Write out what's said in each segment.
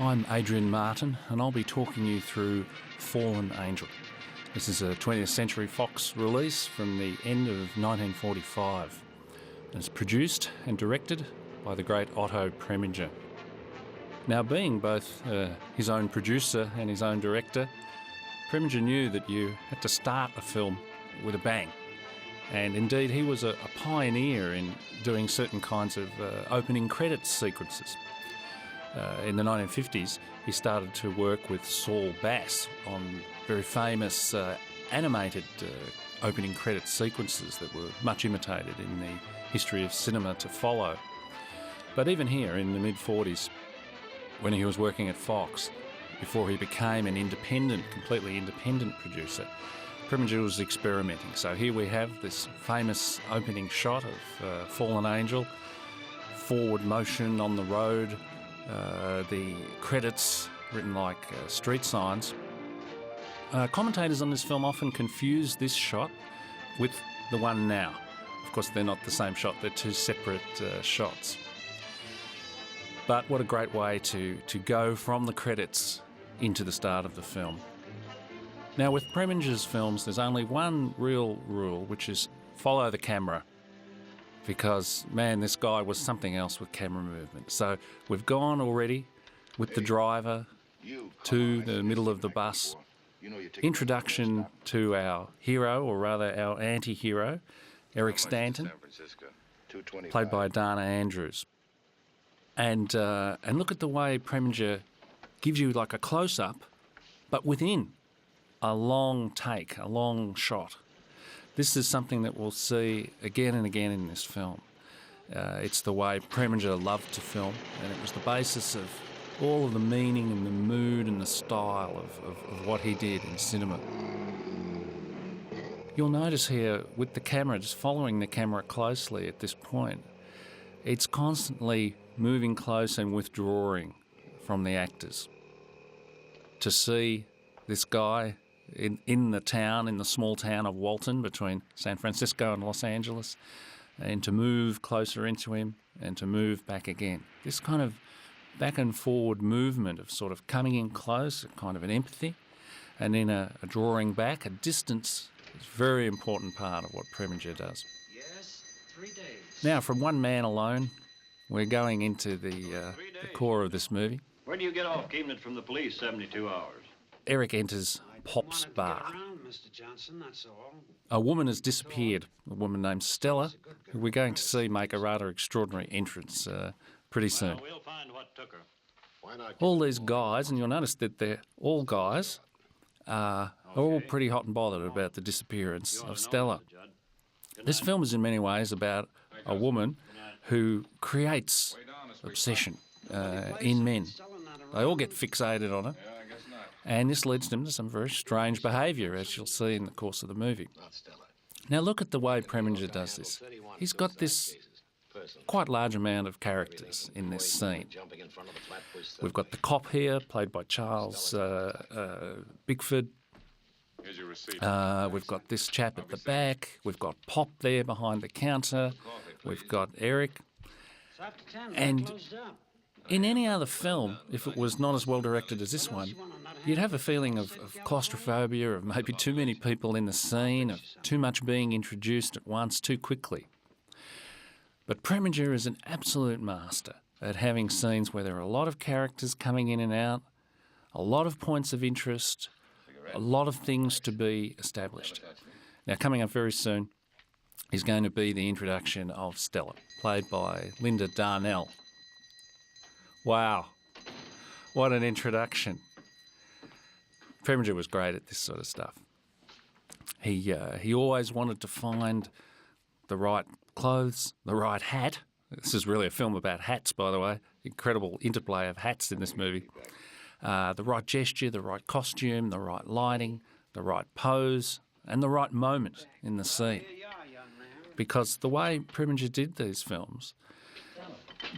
I'm Adrian Martin and I'll be talking you through Fallen Angel. This is a 20th Century Fox release from the end of 1945. It's produced and directed by the great Otto Preminger. Now, being both his own producer and his own director, Preminger knew that you had to start a film with a bang. And indeed, he was a pioneer in doing certain kinds of opening credits sequences. In the 1950s, he started to work with Saul Bass on very famous animated opening credits sequences that were much imitated in the history of cinema to follow. But even here in the mid-40s, when he was working at Fox, before he became an completely independent producer, Preminger was experimenting. So here we have this famous opening shot of Fallen Angel, forward motion on the road, the credits written like street signs. Commentators on this film often confuse this shot with the one now. Of course, they're not the same shot, they're two separate shots. But what a great way to go from the credits into the start of the film. Now, with Preminger's films, there's only one real rule, which is follow the camera. Because, man, this guy was something else with camera movement. So we've gone already with the driver to the middle of the bus. Introduction to our hero, or rather our anti-hero, Eric Stanton, played by Dana Andrews. And look at the way Preminger gives you like a close-up, but within a long take, a long shot. This is something that we'll see again and again in this film. It's the way Preminger loved to film, and it was the basis of all of the meaning and the mood and the style of what he did in cinema. You'll notice here with the camera, just following the camera closely at this point, it's constantly moving close and withdrawing from the actors. To see this guy in the small town of Walton between San Francisco and Los Angeles, and to move closer into him and to move back again. This kind of back and forward movement of sort of coming in close, kind of an empathy, and then a drawing back, a distance, is a very important part of what Preminger does. Yes, 3 days. Now, from one man alone, we're going into the core of this movie. Where do you get off keeping it from the police 72 hours? Eric enters Pop's bar. Mr. Johnson, that's all. A woman has disappeared, a woman named Stella, who we're going to see make a rather extraordinary entrance pretty soon. Well, we'll find what took her. All these guys, and you'll notice that they're all guys, are all pretty hot and bothered about the disappearance of Stella. This film is in many ways about a woman who creates obsession in men. They all get fixated on her. And this leads them to some very strange behaviour, as you'll see in the course of the movie. Now look at the way Preminger does this. He's got this quite large amount of characters in this scene. We've got the cop here, played by Charles Bickford. We've got this chap at the back. We've got Pop there behind the counter. We've got Eric. And in any other film, if it was not as well directed as this one, you'd have a feeling of claustrophobia, of maybe too many people in the scene, of too much being introduced at once too quickly. But Preminger is an absolute master at having scenes where there are a lot of characters coming in and out, a lot of points of interest, a lot of things to be established. Now, coming up very soon is going to be the introduction of Stella, played by Linda Darnell. Wow, what an introduction. Preminger was great at this sort of stuff. He always wanted to find the right clothes, the right hat. This is really a film about hats, by the way. Incredible interplay of hats in this movie. The right gesture, the right costume, the right lighting, the right pose, and the right moment in the scene. Because the way Preminger did these films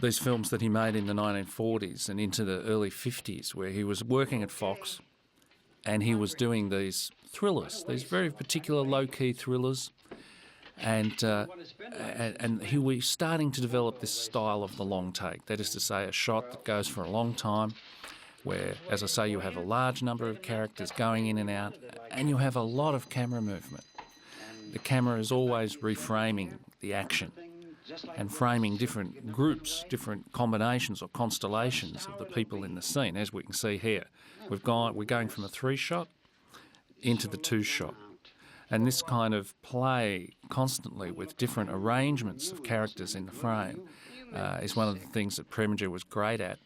that he made in the 1940s and into the early 50s, where he was working at Fox and he was doing these thrillers, these very particular low-key thrillers, and he was starting to develop this style of the long take. That is to say, a shot that goes for a long time, where, as I say, you have a large number of characters going in and out, and you have a lot of camera movement. The camera is always reframing the action and framing different groups, different combinations or constellations of the people in the scene, as we can see here. We're going from a 3-shot into the 2-shot. And this kind of play constantly with different arrangements of characters in the frame is one of the things that Preminger was great at.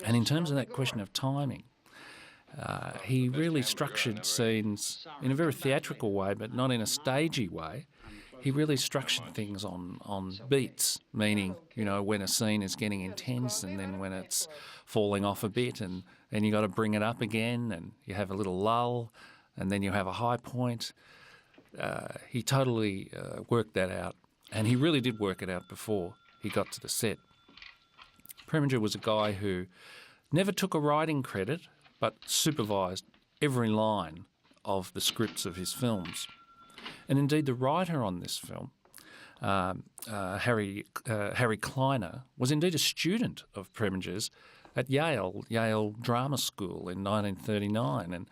And in terms of that question of timing, he really structured scenes in a very theatrical way, but not in a stagey way. He really structured things on beats, meaning, when a scene is getting intense and then when it's falling off a bit and you got to bring it up again and you have a little lull and then you have a high point. He totally worked that out, and he really did work it out before he got to the set. Preminger was a guy who never took a writing credit but supervised every line of the scripts of his films. And indeed the writer on this film, Harry Kleiner, was indeed a student of Preminger's at Yale Drama School in 1939. And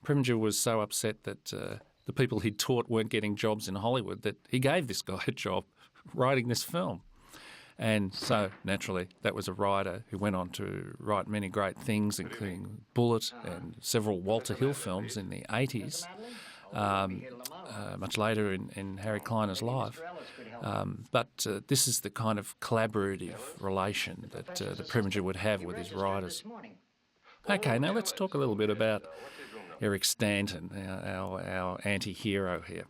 Preminger was so upset that the people he'd taught weren't getting jobs in Hollywood that he gave this guy a job writing this film. And so, naturally, that was a writer who went on to write many great things, including Bullet and several Walter Hill films in the 80s, much later in Harry Kleiner's life. But this is the kind of collaborative relation that Preminger would have with his writers. Okay, now let's talk a little bit about Eric Stanton, our anti-hero here.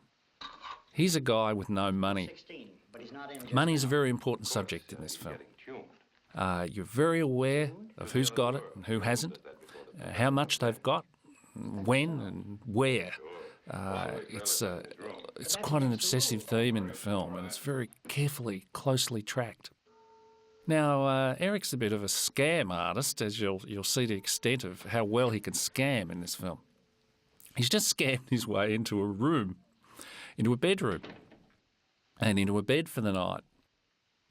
He's a guy with no money. Money is a very important subject in this film. You're very aware of who's got it and who hasn't, how much they've got, when and where. It's quite an obsessive theme in the film, and it's very carefully, closely tracked. Now, Eric's a bit of a scam artist, as you'll see the extent of how well he can scam in this film. He's just scammed his way into a bedroom, and into a bed for the night,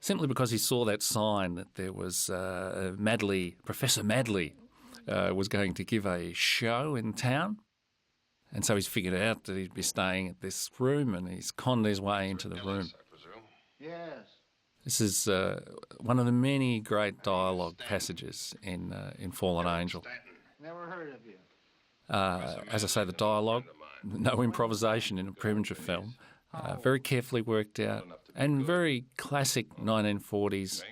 simply because he saw that sign that there was Professor Madley was going to give a show in town. And so he's figured out that he'd be staying at this room, and he's conned his way into the room. Yes. This is one of the many great dialogue passages in Fallen Angel. Never heard of you. As I say, the dialogue, no improvisation in a Preminger film, very carefully worked out, and very classic 1940s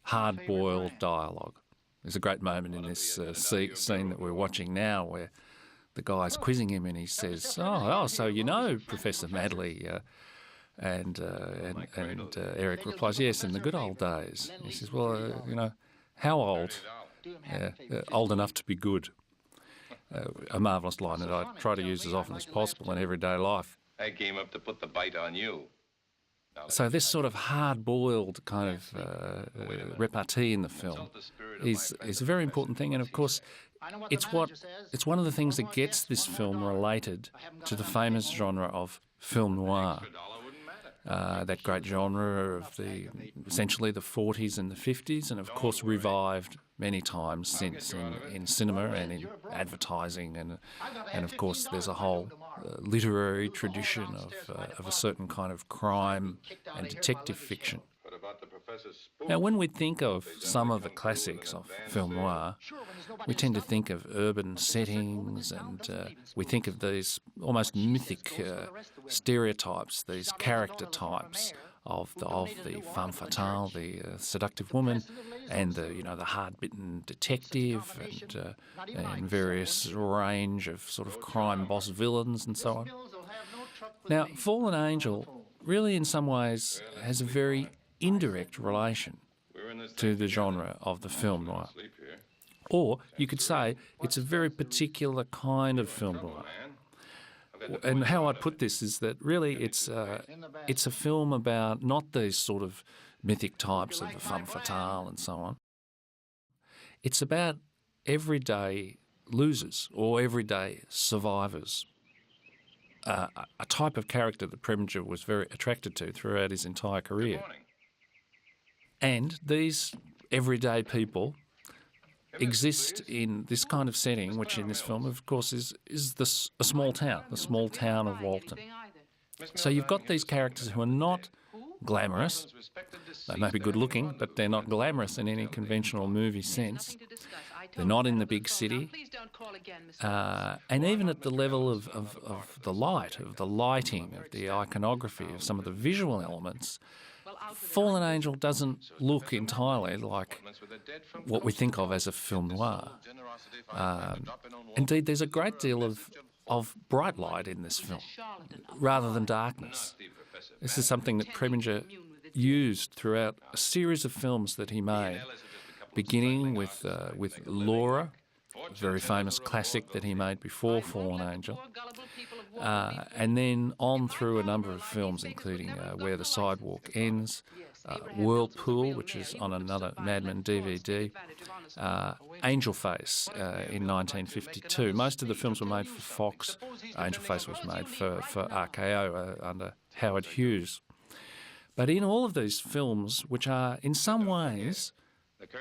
hard-boiled dialogue. There's a great moment in this scene that we're watching now where the guy's quizzing him and he says, so you know Professor Madley. And Eric replies, yes, in the good old days. He says, well, how old? Old enough to be good. A marvellous line that I try to use as often as possible in everyday life. I came up to put the bite on you. So this sort of hard-boiled kind of repartee in the film is a very important thing, and of course it's one of the things that gets this film related to the famous genre of film noir. That great genre of essentially the 40s and the 50s, and of course revived many times since in cinema and in advertising, and of course there's a whole literary tradition of a certain kind of crime and detective fiction. Now, when we think of some of the classics of film noir, we tend to think of urban settings, and we think of these almost mythic stereotypes, these character types of the femme fatale, the seductive woman, and the hard-bitten detective, and various range of sort of crime boss villains and so on. Now, Fallen Angel really, in some ways, has a very indirect relation to the genre of the film noir. Or you could say it's a very particular kind of film noir. And how I'd put this is that really it's a film about not these sort of mythic types of the femme fatale and so on. It's about everyday losers or everyday survivors, a type of character that Preminger was very attracted to throughout his entire career. And these everyday people exist in this kind of setting, which in this film, of course, is a small town, the small town of Walton. So you've got these characters who are not glamorous. They may be good looking, but they're not glamorous in any conventional movie sense. They're not in the big city. And even at the level of the light, of the lighting, of the iconography, of some of the visual elements, Fallen Angel doesn't look entirely like what we think of as a film noir. Indeed, there's a great deal of bright light in this film, rather than darkness. This is something that Preminger used throughout a series of films that he made, beginning with Laura, a very famous classic that he made before Fallen Angel, and then on through a number of films, including Where the Sidewalk Ends, Whirlpool, which is on another Madman DVD, Angel Face in 1952. Most of the films were made for Fox. Angel Face was made for RKO under Howard Hughes. But in all of these films, which are in some ways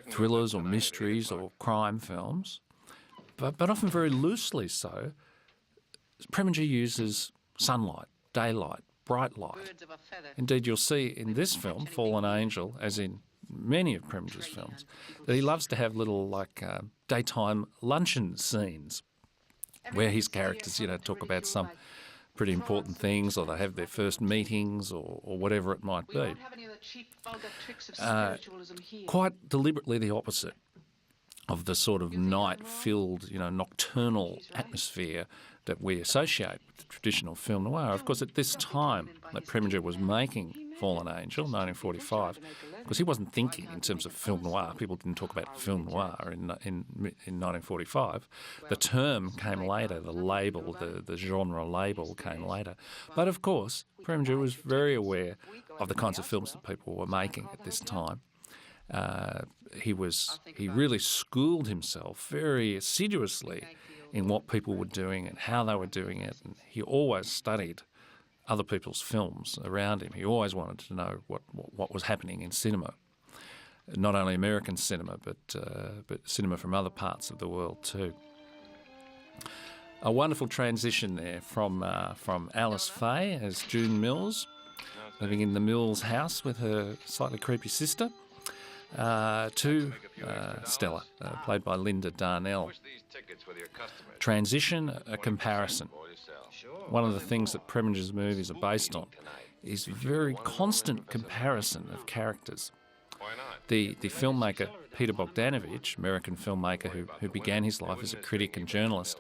thrillers or mysteries or crime films, but often very loosely so, Preminger uses sunlight, daylight, bright light. Indeed, you'll see in this film, Fallen Angel, as in many of Preminger's films, that he loves to have little daytime luncheon scenes where his characters, talk about some pretty important things, or they have their first meetings, or whatever it might be. Quite deliberately the opposite of the sort of night-filled, nocturnal atmosphere that we associate with the traditional film noir. Of course, at this time that Preminger was making Fallen Angel, 1945, because he wasn't thinking in terms of film noir. People didn't talk about film noir in 1945. The term came later, the label, the genre label came later. But of course, Preminger was very aware of the kinds of films that people were making at this time. He really schooled himself very assiduously in what people were doing and how they were doing it, and he always studied other people's films around him. He always wanted to know what was happening in cinema, not only American cinema, but cinema from other parts of the world too. A wonderful transition there from Alice Faye as June Mills, living in the Mills house with her slightly creepy sister, to Stella, played by Linda Darnell. Transition, a comparison. One of the things that Preminger's movies are based on is very constant comparison of characters. The filmmaker Peter Bogdanovich, American filmmaker who began his life as a critic and journalist,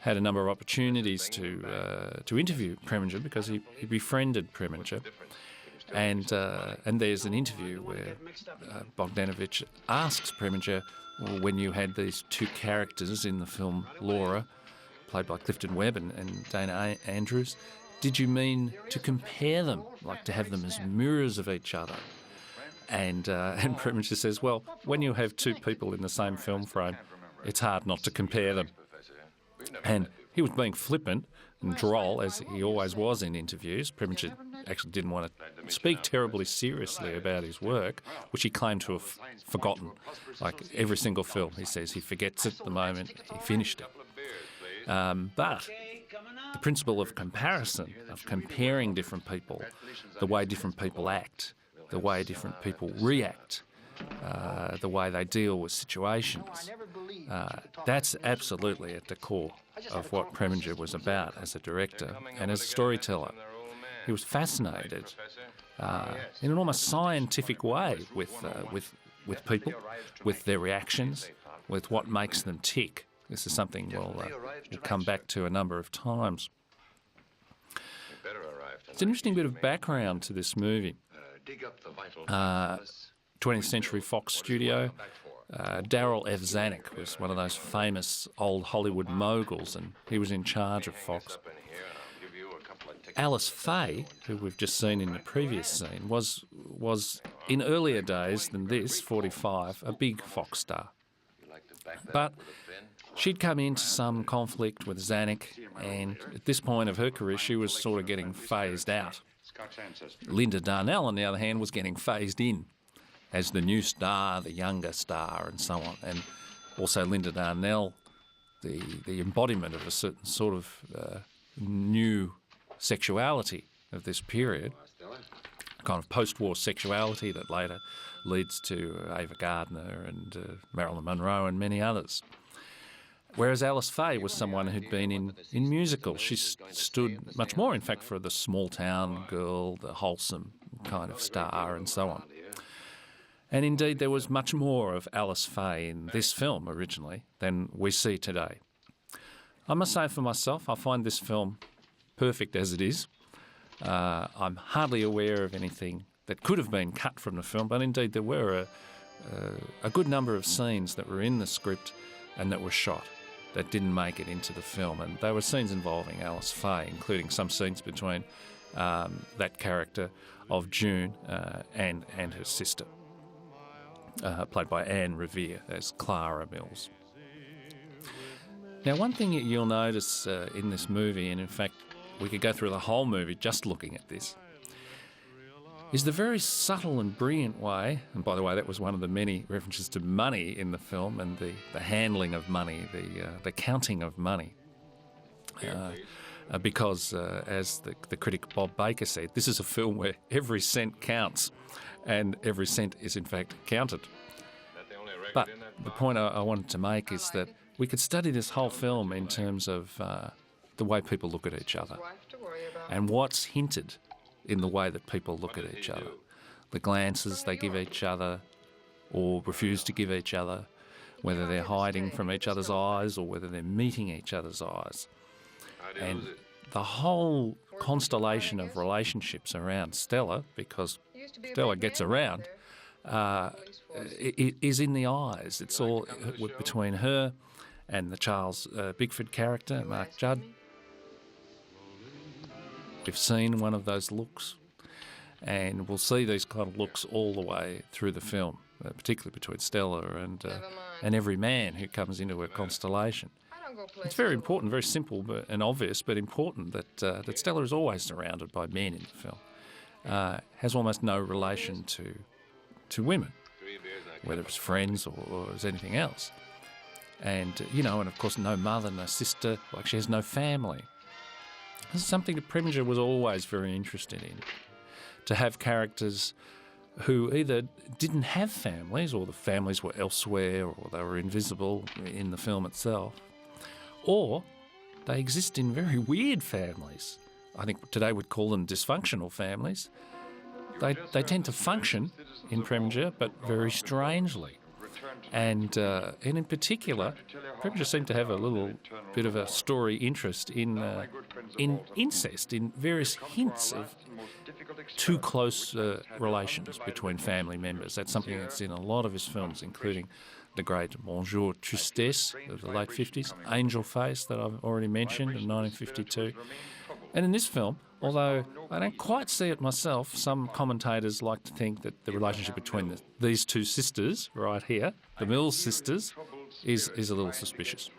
had a number of opportunities to interview Preminger because he befriended Preminger. And there's an interview where Bogdanovich asks Preminger, well, when you had these two characters in the film Laura, played by Clifton Webb and Dana Andrews, did you mean to compare them, like to have them as mirrors of each other? And Preminger says, well, when you have two people in the same film frame, it's hard not to compare them. And he was being flippant and droll, as he always was in interviews. Preminger actually didn't want to speak terribly seriously about his work, which he claimed to have forgotten. Like every single film, he says he forgets it the moment he finished it. But the principle of comparison, of comparing different people, the way different people act, the way different people react, the way they deal with situations, that's absolutely at the core of what Preminger was about as a director and as a storyteller. He was fascinated in an almost scientific way with people, with their reactions, with what makes them tick. This is something we'll come back to a number of times. It's an interesting bit of background to this movie. 20th Century Fox studio. Darryl F. Zanuck was one of those famous old Hollywood moguls, and he was in charge of Fox. Alice Faye, who we've just seen in the previous scene, was in earlier days than this, 45, a big Fox star. But she'd come into some conflict with Zanuck, and at this point of her career, she was sort of getting phased out. Linda Darnell, on the other hand, was getting phased in as the new star, the younger star, and so on. And Also Linda Darnell, the embodiment of a certain sort of new sexuality of this period, kind of post-war sexuality that later leads to Ava Gardner and Marilyn Monroe and many others. Whereas Alice Faye was someone who'd been in musicals. She stood much more, in fact, for the small-town girl, the wholesome kind of star and so on. And indeed, there was much more of Alice Faye in this film originally than we see today. I must say for myself, I find this film perfect as it is. I'm hardly aware of anything that could have been cut from the film, but indeed there were a good number of scenes that were in the script and that were shot that didn't make it into the film. And they were scenes involving Alice Faye, including some scenes between that character of June and her sister, played by Anne Revere as Clara Mills. Now, one thing that you'll notice in this movie, and in fact we could go through the whole movie just looking at this, is the very subtle and brilliant way, and by the way, that was one of the many references to money in the film and the handling of money, the counting of money. Because, as the critic Bob Baker said, this is a film where every cent counts and every cent is in fact counted. But the point I wanted to make is that we could study this whole film in terms of the way people look at each other and what's hinted in the way that people look at each other. The glances they give each other or refuse to give each other, whether they're hiding from each other's eyes or whether they're meeting each other's eyes. And the whole constellation of relationships around Stella, because Stella gets around, it is in the eyes. It's all between her and the Charles Bickford character, Mark Judd. We've seen one of those looks, and we'll see these kind of looks all the way through the film, particularly between Stella and every man who comes into her constellation. It's very important, very simple and obvious, but important that Stella is always surrounded by men in the film. Has almost no relation to women, whether it's friends or as anything else. And, and of course no mother, no sister, like she has no family. This is something that Preminger was always very interested in, to have characters who either didn't have families or the families were elsewhere or they were invisible in the film itself, or they exist in very weird families. I think today we'd call them dysfunctional families. They tend to function in Preminger, but very strangely. And in particular, Preminger seemed to have a little bit of a story interest in incest, in various hints of too close relations between family members. That's something that's in a lot of his films, including the great Bonjour Tristesse of the late 50s, Angel Face that I've already mentioned in 1952. And in this film, although I don't quite see it myself, some commentators like to think that the relationship between these two sisters right here, the Mills sisters, is a little suspicious,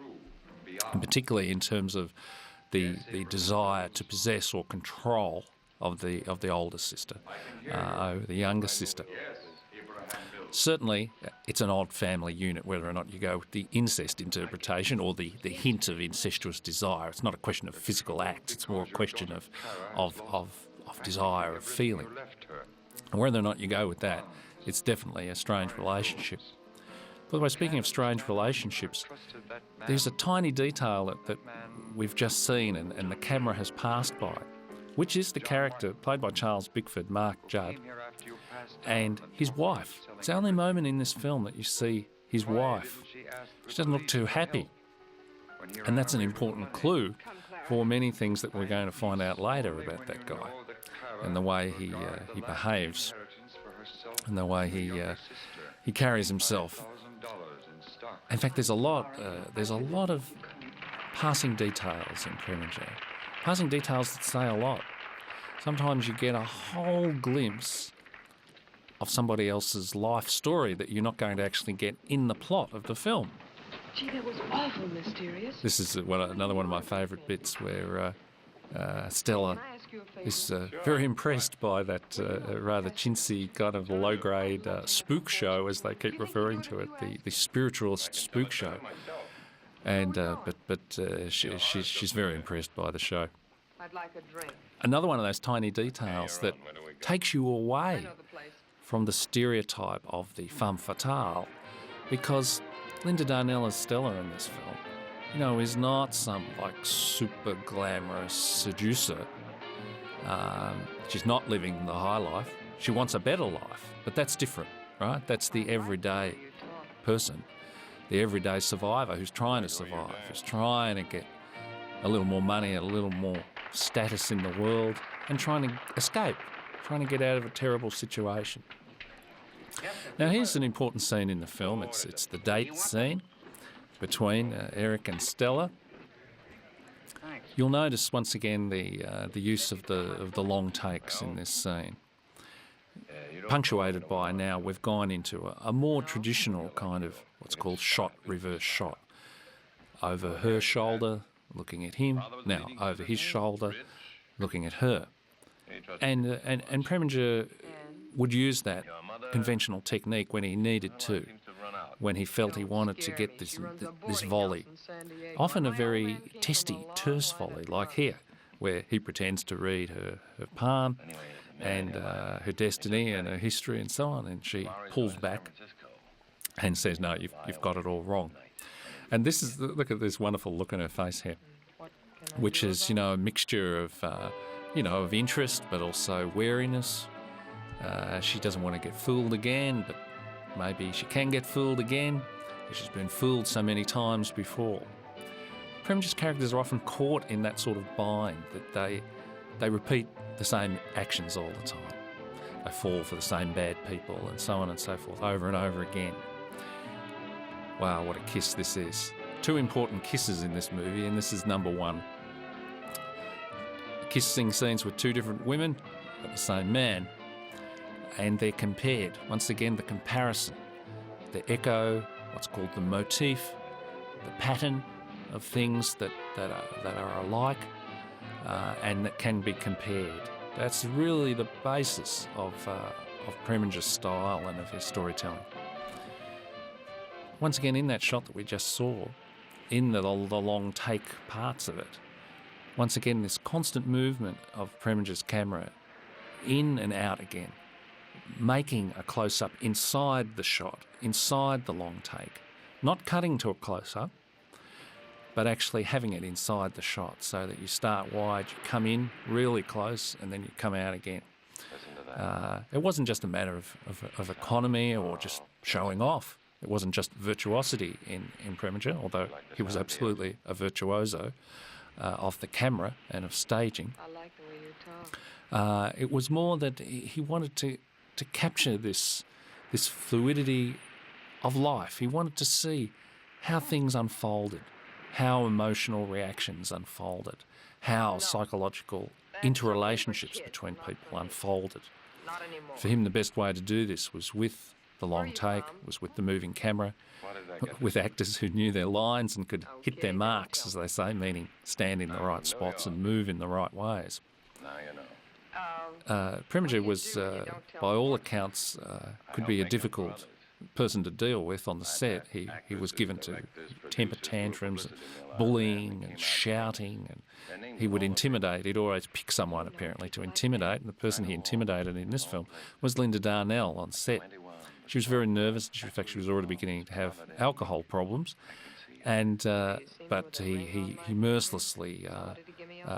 and particularly in terms of the desire to possess or control of the older sister over the younger sister. Certainly, it's an odd family unit, whether or not you go with the incest interpretation or the hint of incestuous desire. It's not a question of physical acts, it's more a question of desire, of feeling. And whether or not you go with that, it's definitely a strange relationship. By the way, speaking of strange relationships, there's a tiny detail that we've just seen and the camera has passed by, which is the character played by Charles Bickford, Mark Judd, and his wife. It's the only moment in this film that you see his wife. She doesn't look too happy. And that's an important clue for many things that we're going to find out later about that guy and the way he behaves and the way he carries himself. In fact, there's a lot of passing details in Preminger. Passing details that say a lot. Sometimes you get a whole glimpse of somebody else's life story that you're not going to actually get in the plot of the film. Gee, that was awful mysterious. This is another one of my favourite bits where Stella is very impressed by that rather chintzy kind of low-grade spook show, as they keep referring to it, the spiritualist spook show. And she's very impressed by the show. I'd like a drink. Another one of those tiny details that takes you away from the stereotype of the femme fatale, because Linda Darnell as Stella in this film, you know, is not some like super glamorous seducer. She's not living the high life. She wants a better life, but that's different, right? That's the everyday person, the everyday survivor who's trying to survive, who's trying to get a little more money, a little more status in the world, and trying to escape, trying to get out of a terrible situation. Now, here's an important scene in the film. It's the date scene between Eric and Stella. You'll notice once again the use of the long takes in this scene, punctuated by now we've gone into a more traditional kind of what's called shot, reverse shot, over her shoulder, looking at him, now over his shoulder, looking at her. And Preminger would use that conventional technique when he needed to, when he felt he wanted to get this volley, often a very testy, terse volley, like here, where he pretends to read her palm and her destiny and her history and so on, and she pulls back and says, no, you've got it all wrong. And this is, look at this wonderful look on her face here, which is, you know, a mixture of, of interest, but also wariness. She doesn't want to get fooled again, but maybe she can get fooled again. She's been fooled so many times before. Preminger's characters are often caught in that sort of bind, that they repeat the same actions all the time. They fall for the same bad people and so on and so forth, over and over again. Wow, what a kiss this is. Two important kisses in this movie, and this is number one. Kissing scenes with two different women, but the same man. And they're compared. Once again, the comparison, the echo, what's called the motif, the pattern of things that are alike and that can be compared. That's really the basis of Preminger's style and of his storytelling. Once again, in that shot that we just saw, in the long take parts of it, once again, this constant movement of Preminger's camera in and out again, making a close-up inside the shot, inside the long take, not cutting to a close-up, but actually having it inside the shot so that you start wide, you come in really close, and then you come out again. It wasn't just a matter of economy or just showing off. It wasn't just virtuosity in Preminger, although he was absolutely a virtuoso of the camera and of staging. I like the way you talk. It was more that he wanted to capture this fluidity of life. He wanted to see how things unfolded, how emotional reactions unfolded, how psychological interrelationships between people unfolded. Not anymore. For him, the best way to do this was with the long take, was with the moving camera, with actors who knew their lines and could hit their marks, as they say, meaning stand in the right spots and move in the right ways. Preminger was, by all accounts, could be a difficult person to deal with on the set. He was given to temper tantrums, bullying and shouting, and he would intimidate. He'd always pick someone, apparently, to intimidate, and the person he intimidated in this film was Linda Darnell on set. She was very nervous. In fact, she was already beginning to have alcohol problems, and but he mercilessly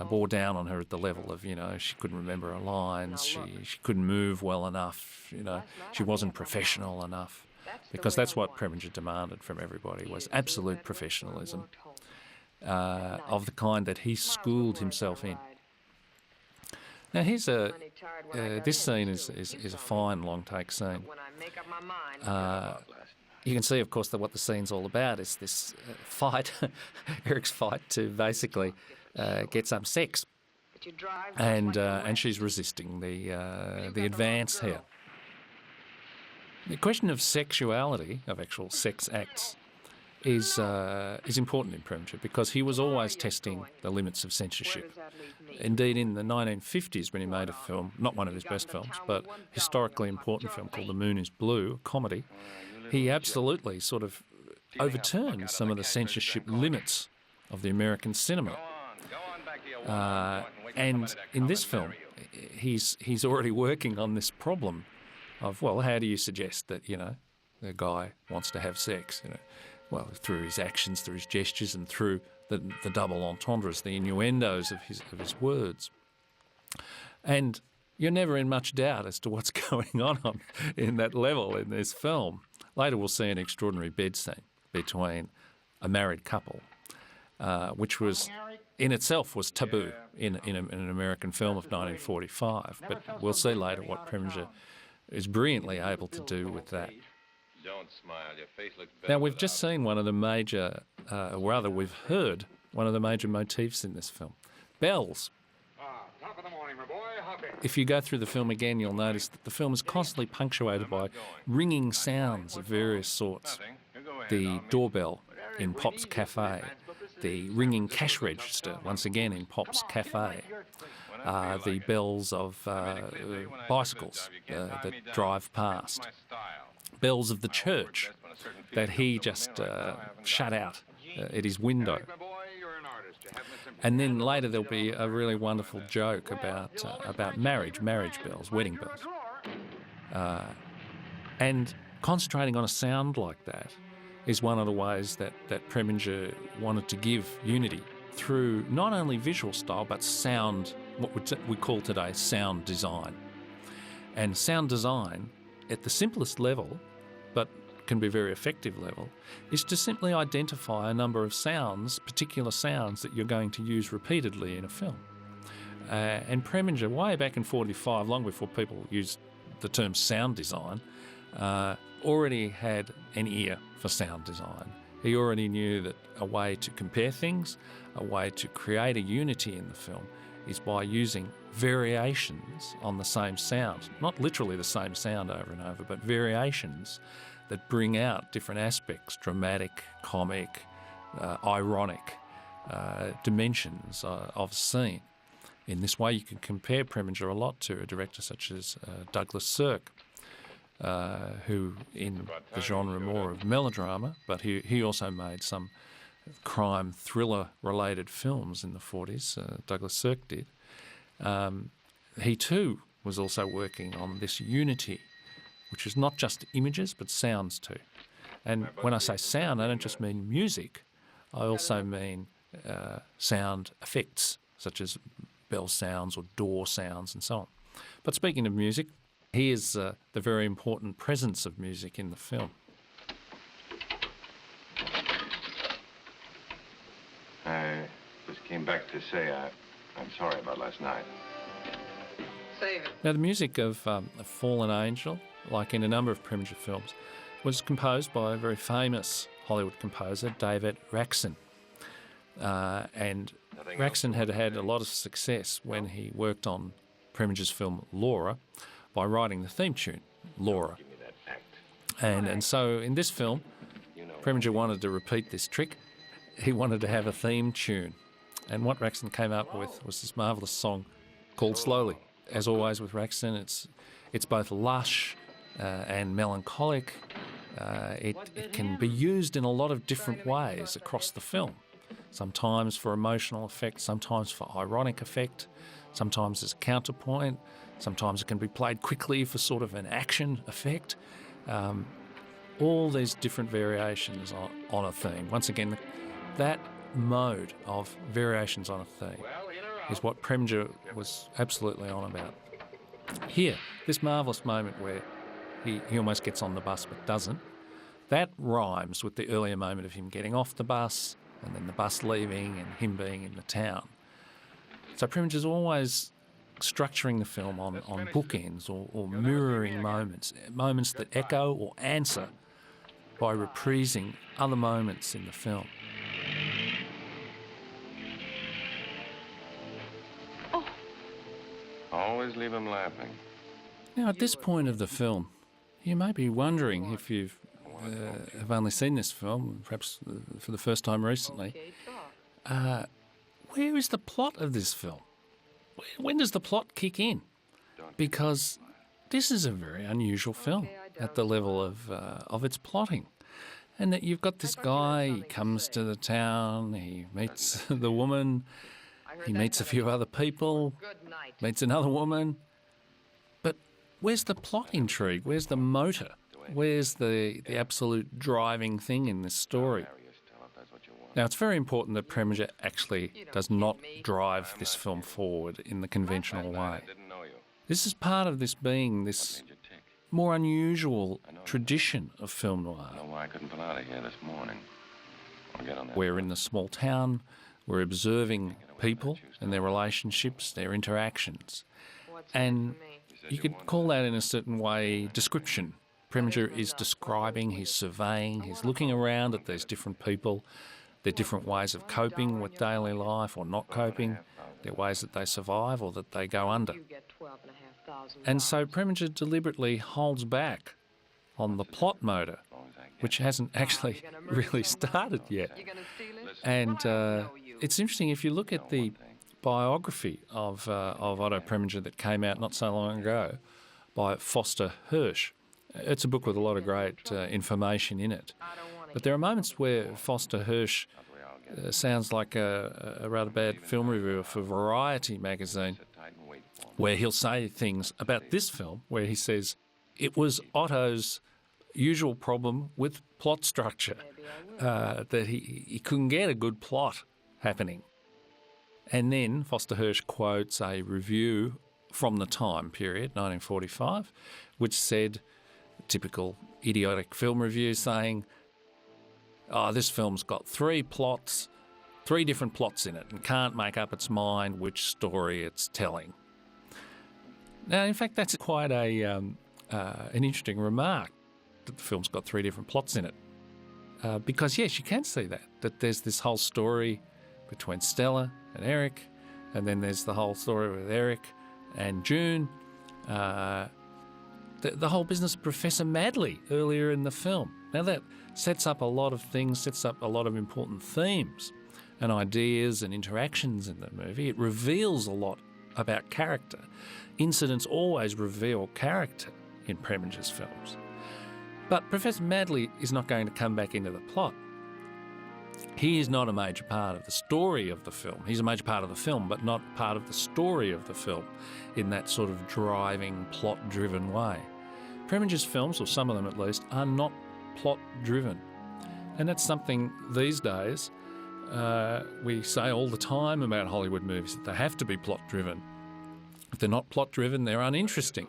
bore down on her at the level of, she couldn't remember her lines, she couldn't move well enough, she wasn't professional enough, because that's what Preminger demanded from everybody, was absolute professionalism of the kind that he schooled himself in. Now here's this scene is a fine long take scene. You can see, of course, that what the scene's all about is this fight, Eric's fight to basically get some sex, and she's resisting the advance here. The question of sexuality, of actual sex acts, is important in Preminger because he was always testing the limits of Where censorship. does that leave me? Indeed, in the 1950s, when he made a film, not one of his best films, but historically important film called The Moon is Blue, a comedy, he absolutely sort of overturned some of the censorship limits of the American cinema. And in this film, he's already working on this problem of, well, how do you suggest that, the guy wants to have sex, well, through his actions, through his gestures, and through the double entendres, the innuendos of his words. And you're never in much doubt as to what's going on in that level in this film. Later we'll see an extraordinary bed scene between a married couple, which was in itself was taboo in an American film of 1945. But we'll see later what Preminger is brilliantly able to do with that. Don't smile. Your face looks better. Now, we've just seen one of the major, we've heard one of the major motifs in this film. Bells. Top of the morning, my boy. Hop in. If you go through the film again, you'll notice that the film is constantly punctuated by ringing sounds of various sorts. Nothing. You go ahead. The doorbell in Pop's Cafe, the ringing cash register, once again in Pop's Cafe, the bells of bicycles that drive past, bells of the church that he just shut out at his window. My boy, you're an artist. You haven't a simple And then later there'll be a really wonderful joke about marriage bells, wedding bells. And concentrating on a sound like that is one of the ways that Preminger wanted to give unity through not only visual style but sound, what we call today sound design. And sound design at the simplest level, but can be very effective level, is to simply identify a number of sounds, particular sounds that you're going to use repeatedly in a film. And Preminger, way back in 1945, long before people used the term sound design, already had an ear for sound design. He already knew that a way to compare things, a way to create a unity in the film, is by using variations on the same sound. Not literally the same sound over and over, but variations that bring out different aspects, dramatic, comic, ironic dimensions of a scene. In this way, you can compare Preminger a lot to a director such as Douglas Sirk, who in the genre more of melodrama, but he also made some crime thriller-related films in the 40s, Douglas Sirk did. He too was also working on this unity, which is not just images but sounds too. And when I say sound, I don't just mean music, I also mean sound effects, such as bell sounds or door sounds and so on. But speaking of music, here's the very important presence of music in the film. I just came back to say I'm sorry about last night. Save it. Now, the music of A Fallen Angel, like in a number of Preminger films, was composed by a very famous Hollywood composer, David Raksin. And Raksin had had a lot of success when he worked on Preminger's film Laura by writing the theme tune, Laura. Give me that act. And so in this film, Preminger wanted to repeat this trick. He wanted to have a theme tune. And what Raksin came up with was this marvellous song called Slowly. As always with Raksin, it's both lush and melancholic. It can be used in a lot of different ways across the film. Sometimes for emotional effect, sometimes for ironic effect, sometimes as a counterpoint, sometimes it can be played quickly for sort of an action effect. All these different variations on a theme. Once again, that mode of variations on a theme is what Preminger was absolutely on about. Here, this marvellous moment where he almost gets on the bus but doesn't, that rhymes with the earlier moment of him getting off the bus and then the bus leaving and him being in the town. So Preminger's always structuring the film on bookends or mirroring moments that echo or answer by reprising other moments in the film. Always leave him laughing. Now, at this point of the film, you may be wondering if you've have only seen this film, perhaps for the first time recently, where is the plot of this film? When does the plot kick in? Because this is a very unusual film at the level of its plotting. And that you've got this guy, he comes to the town, he meets the woman, he meets a few other people, meets another woman. But where's the plot intrigue? Where's the motor? Where's the absolute driving thing in this story? Now, it's very important that Preminger actually does not drive this film forward in the conventional way. This is part of this being this more unusual tradition of film noir. I don't know why I couldn't pull out of here this morning. We're in the small town, we're observing people and their relationships, their interactions. And you could call that in a certain way description. Preminger is describing, he's surveying, he's looking around at these different people, their different ways of coping with daily life or not coping, their ways that they survive or that they go under. And so Preminger deliberately holds back on the plot motor, which hasn't actually really started yet. And it's interesting, if you look at the biography of Otto Preminger that came out not so long ago by Foster Hirsch, it's a book with a lot of great information in it. But there are moments where Foster Hirsch sounds like a rather bad film reviewer for Variety magazine, where he'll say things about this film, where he says, it was Otto's usual problem with plot structure, that he couldn't get a good plot happening. And then Foster Hirsch quotes a review from the time period, 1945, which said, typical idiotic film review saying, oh, this film's got three different plots in it and can't make up its mind which story it's telling. Now, in fact, that's quite an interesting remark, that the film's got three different plots in it. Because, yes, you can see that there's this whole story between Stella and Eric, and then there's the whole story with Eric and June. The whole business of Professor Madley earlier in the film. Now that sets up a lot of things, sets up a lot of important themes and ideas and interactions in the movie. It reveals a lot about character. Incidents always reveal character in Preminger's films. But Professor Madley is not going to come back into the plot. He is not a major part of the story of the film. He's a major part of the film, but not part of the story of the film in that sort of driving, plot-driven way. Preminger's films, or some of them at least, are not plot-driven. And that's something these days we say all the time about Hollywood movies, that they have to be plot-driven. If they're not plot-driven, they're uninteresting.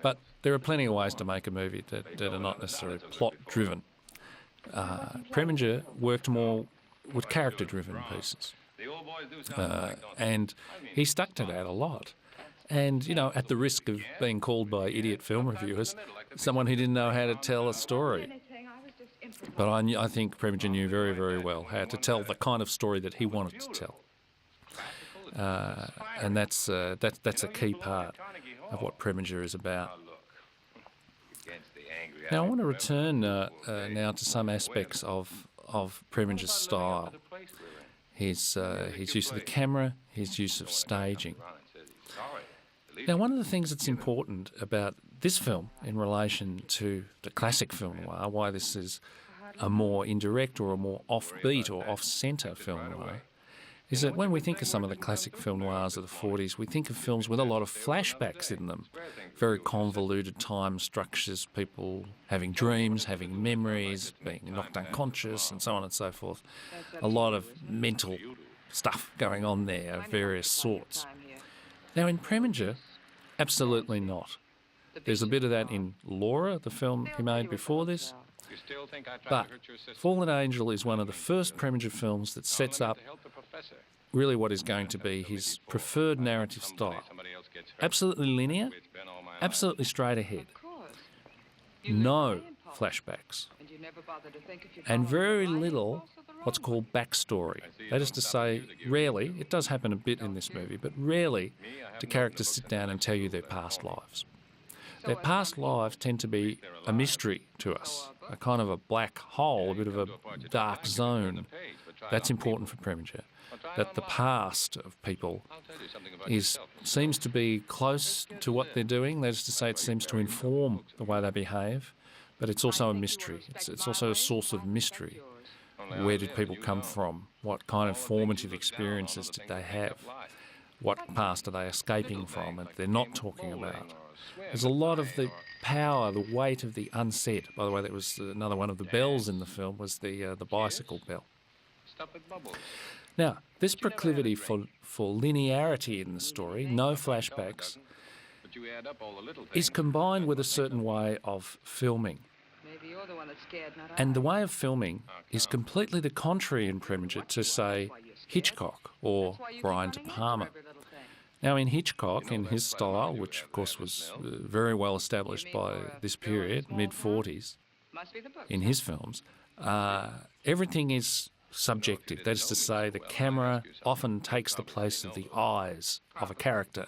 But there are plenty of ways to make a movie that are not necessarily plot-driven. Preminger worked more with character-driven pieces. And he stuck to that a lot. And, you know, at the risk of being called by idiot film reviewers, someone who didn't know how to tell a story. But I think Preminger knew very, very well how to tell the kind of story that he wanted to tell. And that's a key part of what Preminger is about. Now, I want to return now to some aspects of Preminger's style. His use of the camera, his use of staging. Now, one of the things that's important about this film in relation to the classic film noir, why this is a more indirect or a more offbeat or off-centre film noir, is that when we think of some of the classic film noirs of the 40s, we think of films with a lot of flashbacks in them, very convoluted time structures, people having dreams, having memories, being knocked unconscious, and so on and so forth. A lot of mental stuff going on there of various sorts. Now, in Preminger, absolutely not. There's a bit of that in Laura, the film he made before this. But Fallen Angel is one of the first Preminger films that sets up really what is going to be his preferred narrative style. Absolutely linear, absolutely straight ahead. No flashbacks. And very little what's called backstory. That is to say, rarely, it does happen a bit in this movie, but rarely do characters sit down and tell you their past lives. their past lives tend to be a mystery to us, a kind of a black hole, a bit of a dark zone. That's important for Preminger, that the past of people seems to be close to what they're doing. That is to say, it seems to inform the way they behave, but it's also a mystery. It's also a source of mystery. Where did people come from? What kind of formative experiences did they have? What past are they escaping from and they're not talking about? There's a lot of the power, the weight of the unsaid. By the way, that was another one of the bells in the film, was the bicycle bell. Now, this proclivity for linearity in the story, no flashbacks, is combined with a certain way of filming. And the way of filming is completely the contrary in Preminger to, say, Hitchcock or Brian De Palma. Now, in Hitchcock, in his style, which of course was very well established by this period, mid-40s, in his films, everything is subjective. That is to say, the camera often takes the place of the eyes of a character.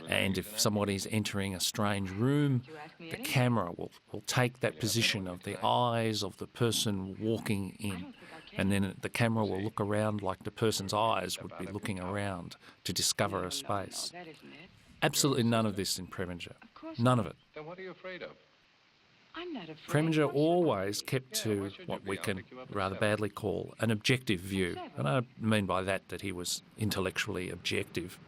And if somebody's entering a strange room, the camera will take that position of the eyes of the person walking in. And then the camera will look around like the person's eyes would be looking around to discover a space. Absolutely none of this in Preminger. None of it. Then what are you afraid of? Preminger always kept to what we can rather badly call an objective view. And I don't mean by that he was intellectually objective.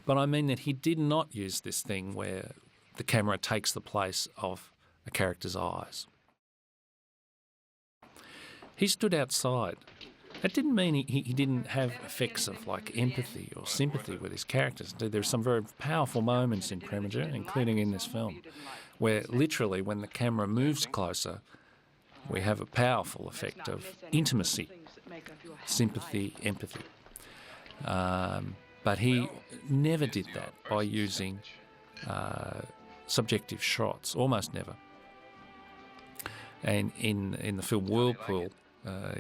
But I mean that he did not use this thing where the camera takes the place of a character's eyes. He stood outside. That didn't mean he didn't have effects of like empathy or sympathy with his characters. There are some very powerful moments in Preminger, including in this film, where literally when the camera moves closer, we have a powerful effect of intimacy, sympathy, empathy. But he never did that by using subjective shots, almost never. And in the film Whirlpool,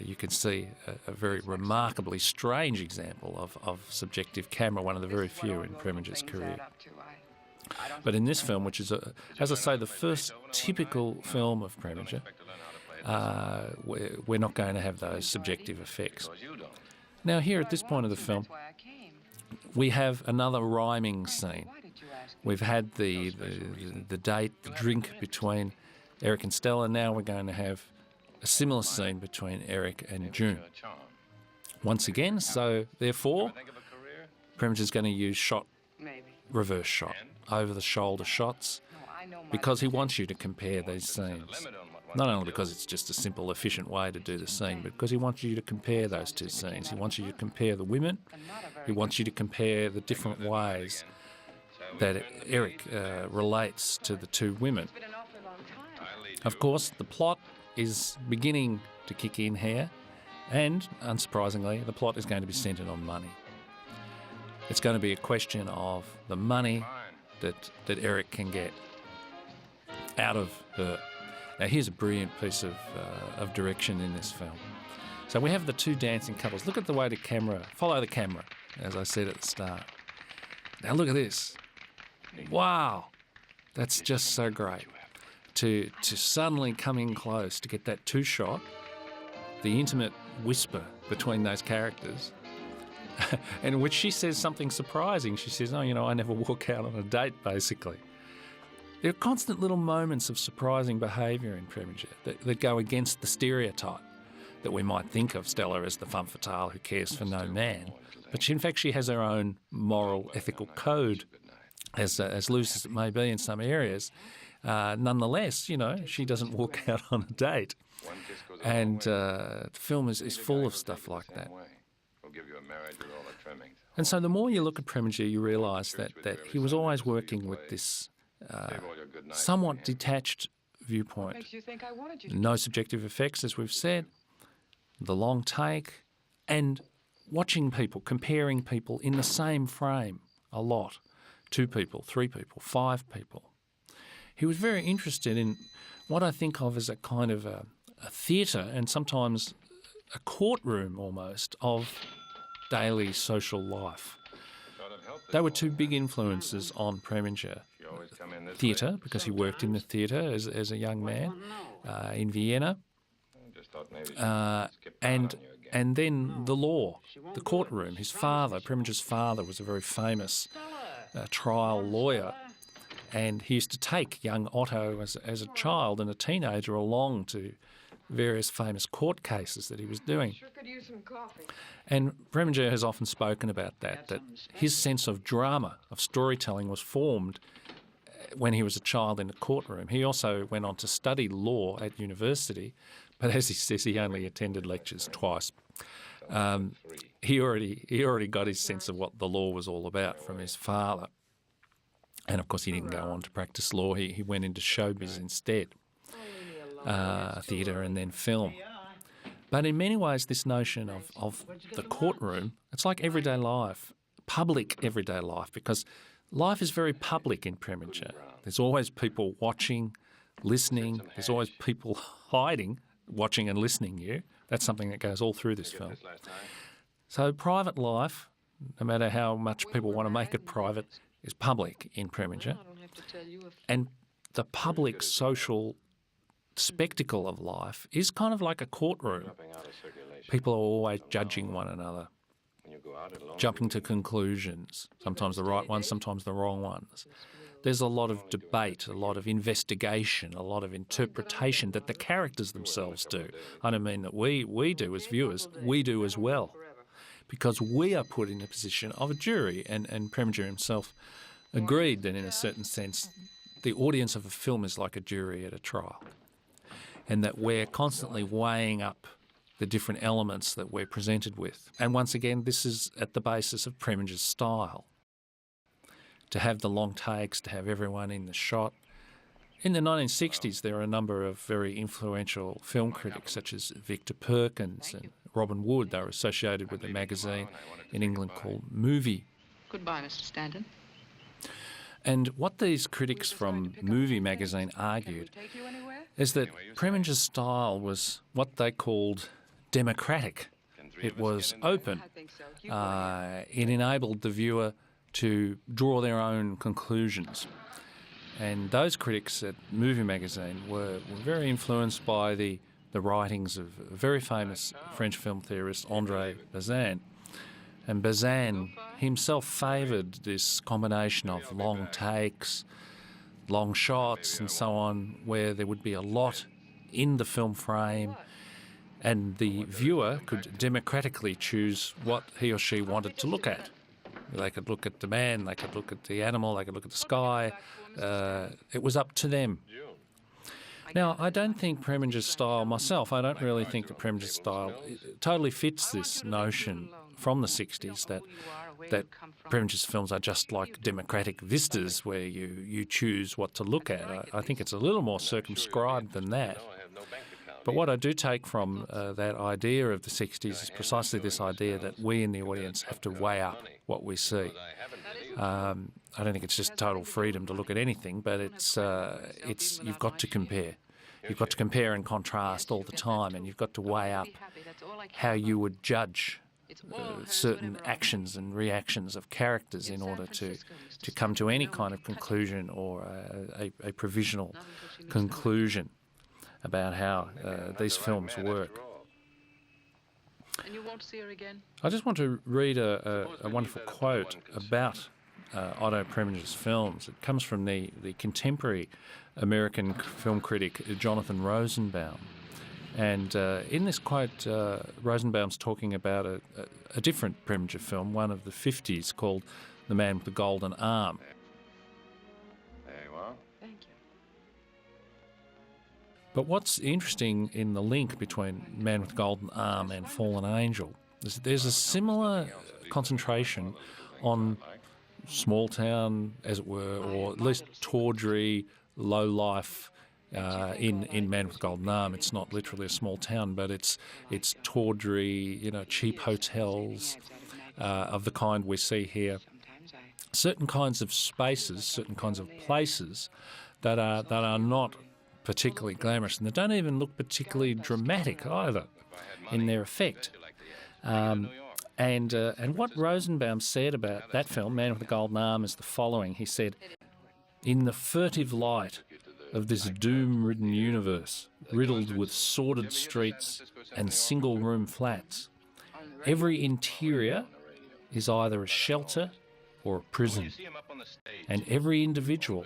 you can see a very remarkably strange example of subjective camera, one of the very few in Preminger's career. But in this film, which is, as I say, the first typical film of Preminger, we're not going to have those subjective effects. Now here at this point of the film, we have another rhyming scene. We've had the date, the drink between Eric and Stella. Now we're going to have a similar scene between Eric and June. Once again, so therefore, Preminger's going to use reverse shot, over-the-shoulder shots, because he wants you to compare these scenes. Not only because it's just a simple, efficient way to do the scene, but because he wants you to compare those two scenes. He wants you to compare the women. He wants you to compare the different ways that Eric relates to the two women. Of course, the plot is beginning to kick in here, and, unsurprisingly, the plot is going to be centred on money. It's going to be a question of the money that Eric can get out of her. Now, here's a brilliant piece of direction in this film. So we have the two dancing couples. Look at the way the camera, follow the camera, as I said at the start. Now look at this. Wow, that's just so great. To suddenly come in close, to get that two-shot, the intimate whisper between those characters, and in which she says something surprising. She says, "Oh, I never walk out on a date," basically. There are constant little moments of surprising behaviour in Preminger that go against the stereotype that we might think of Stella as the femme fatale who cares for no man. But in fact, she has her own moral, ethical code, as loose as it may be in some areas. Nonetheless, she doesn't walk out on a date. And the film is full of stuff like that. And so the more you look at Preminger, you realise that he was always working with this somewhat detached viewpoint. No subjective effects, as we've said, the long take, and watching people, comparing people in the same frame a lot. 2 people, 3 people, 5 people. He was very interested in what I think of as a kind of a theatre and sometimes a courtroom almost of daily social life. They were 2 big influences on Preminger. theatre, because he worked in the theatre as a young man in Vienna, and then the law, the courtroom. His father, Preminger's father, was a very famous trial lawyer, and he used to take young Otto as a child and a teenager along to various famous court cases that he was doing. Sure could use some coffee. And Preminger has often spoken about that his sense of drama, of storytelling, was formed when he was a child in a courtroom. He also went on to study law at university, but as he says, he only attended lectures twice. He already got his sense of what the law was all about from his father. And of course, he didn't go on to practice law. He went into showbiz instead, theatre and then film. But in many ways, this notion of the courtroom, it's like everyday life, public everyday life, because life is very public in Preminger. There's always people watching, listening. There's always people hiding, watching and listening you. That's something that goes all through this film. So private life, no matter how much people want to make it private, is public in Preminger. And the public social spectacle of life is kind of like a courtroom. People are always judging one another, jumping to conclusions, sometimes the right ones, sometimes the wrong ones. There's a lot of debate, a lot of investigation, a lot of interpretation that the characters themselves do. I don't mean that we do as viewers, we do as well, because we are put in a position of a jury, and Preminger himself agreed that in a certain sense the audience of a film is like a jury at a trial, and that we're constantly weighing up the different elements that we're presented with. And once again, this is at the basis of Preminger's style. To have the long takes, to have everyone in the shot. In the 1960s, there are a number of very influential film critics, such as Victor Perkins and Robin Wood. They were associated with a magazine in England called Movie. Goodbye, Mr. Stanton. And what these critics from Movie magazine argued is that Preminger's style was what they called democratic. It was open. It enabled the viewer to draw their own conclusions. And those critics at Movie magazine were very influenced by the writings of a very famous French film theorist, André Bazin. And Bazin himself favoured this combination of long takes, long shots and so on, where there would be a lot in the film frame, and the viewer could democratically choose what he or she wanted to look at. They could look at the man, they could look at the animal, they could look at the sky. It was up to them. Now, I don't think Preminger's style, myself, I don't really think that Preminger's style totally fits this notion from the 60s that Preminger's films are just like democratic vistas where you choose what to look at. I think it's a little more circumscribed than that. But what I do take from that idea of the 60s is precisely this idea that we in the audience have to weigh up what we see. I don't think it's just total freedom to look at anything, but it's you've got to compare. You've got to compare and contrast all the time, and you've got to weigh up how you would judge certain actions and reactions of characters in order to come to any kind of conclusion or a provisional conclusion about how these films work. And you won't see her again? I just want to read a wonderful quote about Otto Preminger's films. It comes from the contemporary American film critic Jonathan Rosenbaum. And in this quote, Rosenbaum's talking about a different Preminger film, one of the 50s, called The Man with the Golden Arm. Very well. Thank you. But what's interesting in the link between Man with the Golden Arm and Fallen Angel is that there's a similar concentration on small town, as it were, or at least tawdry, low life in Man with the Golden Arm. It's not literally a small town, but it's tawdry, cheap hotels of the kind we see here. Certain kinds of spaces, certain kinds of places that are not particularly glamorous, and they don't even look particularly dramatic either in their effect. And what Rosenbaum said about that film, Man with the Golden Arm, is the following. He said, in the furtive light of this doom-ridden universe, riddled with sordid streets and single-room flats, every interior is either a shelter or a prison, and every individual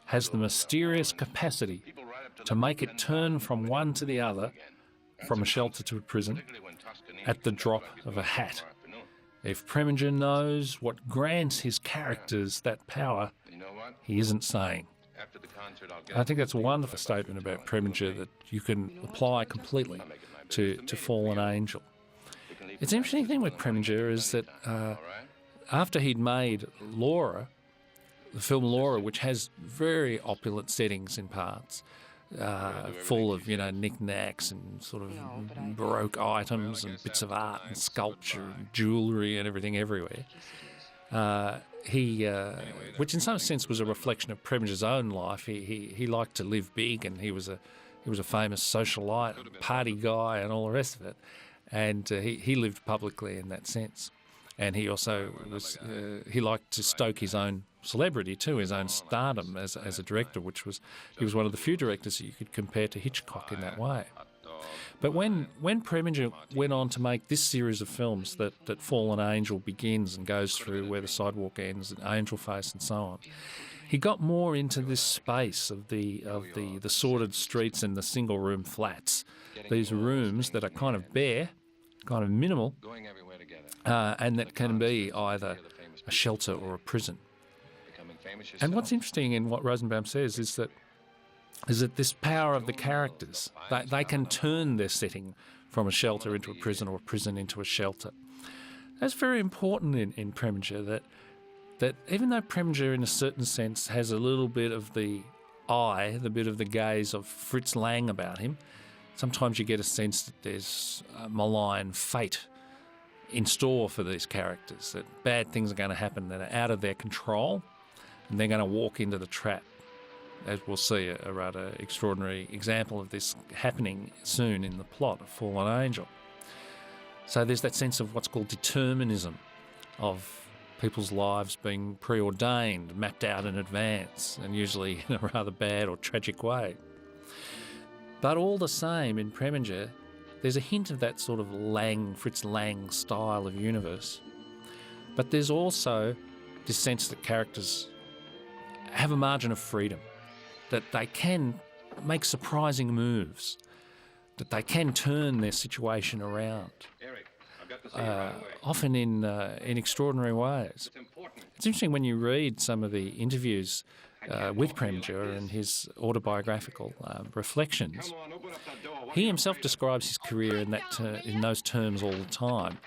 has the mysterious capacity to make it turn from one to the other, from a shelter to a prison, at the drop of a hat. If Preminger knows what grants his characters that power, he isn't saying. I think that's a wonderful statement about Preminger that you can apply completely to Fallen Angel. It's an interesting thing with Preminger is that after he'd made Laura, the film Laura, which has very opulent settings in parts, full of, knickknacks and sort of Baroque items and bits of art and sculpture and jewellery and everything everywhere. Which in some sense was a reflection of Preminger's own life. He liked to live big, and he was a famous socialite, party guy, and all the rest of it. And he lived publicly in that sense. And he also he liked to stoke his own celebrity too, his own stardom as a director, he was one of the few directors that you could compare to Hitchcock in that way. But when Preminger went on to make this series of films that Fallen Angel begins and goes through Where the Sidewalk Ends and Angel Face and so on, he got more into this space of the sordid streets and the single room flats, these rooms that are kind of bare, kind of minimal, and that can be either a shelter or a prison. And what's interesting in what Rosenbaum says is that this power of the characters, they can turn their setting from a shelter into a prison or a prison into a shelter. That's very important in Preminger, that even though Preminger in a certain sense has a little bit of the bit of the gaze of Fritz Lang about him, sometimes you get a sense that there's a malign fate in store for these characters, that bad things are going to happen that are out of their control, and they're going to walk into the trap. As we'll see a rather extraordinary example of this happening soon in the plot of Fallen Angel. So there's that sense of what's called determinism, of people's lives being preordained, mapped out in advance, and usually in a rather bad or tragic way. But all the same, in Preminger, there's a hint of that sort of Fritz Lang style of universe. But there's also this sense that characters have a margin of freedom, that they can make surprising moves, that they can turn their situation around, often in extraordinary ways. It's interesting when you read some of the interviews with Preminger and his autobiographical reflections. He himself describes his career in those terms all the time.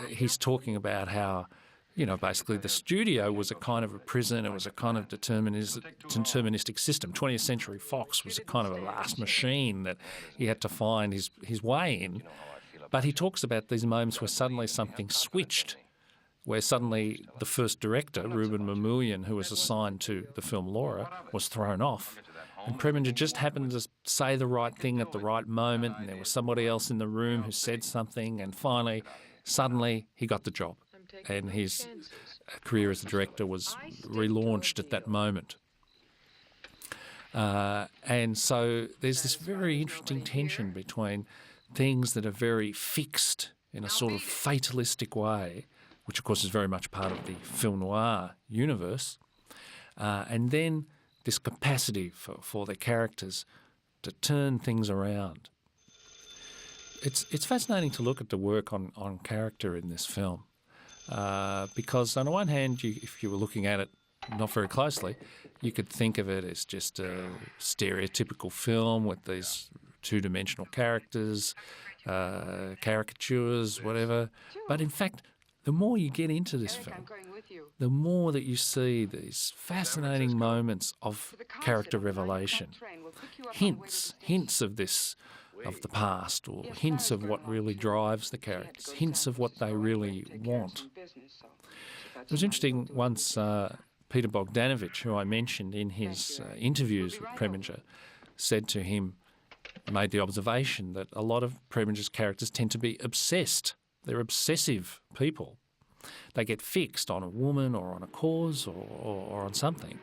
He's talking about how, basically the studio was a kind of a prison. It was a kind of deterministic system. 20th Century Fox was a kind of a vast machine that he had to find his way in. But he talks about these moments where suddenly something switched, where suddenly the first director, Ruben Mamoulian, who was assigned to the film Laura, was thrown off. And Preminger just happened to say the right thing at the right moment, and there was somebody else in the room who said something, and finally, suddenly, he got the job. And his career as a director was relaunched at that moment. And so there's this very interesting tension between things that are very fixed in a sort of fatalistic way, which of course is very much part of the film noir universe, and then this capacity for the characters to turn things around. It's fascinating to look at the work on character in this film, because on the one hand, if you were looking at it not very closely, you could think of it as just a stereotypical film with these two-dimensional characters, caricatures, whatever. But in fact, the more you get into this film, the more that you see these fascinating moments of character revelation, hints of the past, or hints of what really drives the characters, hints of what they really want. It was interesting once Peter Bogdanovich, who I mentioned in his interviews with Preminger, said to him, made the observation that a lot of Preminger's characters tend to be obsessed. They're obsessive people. they get fixed on a woman or on a cause or on something.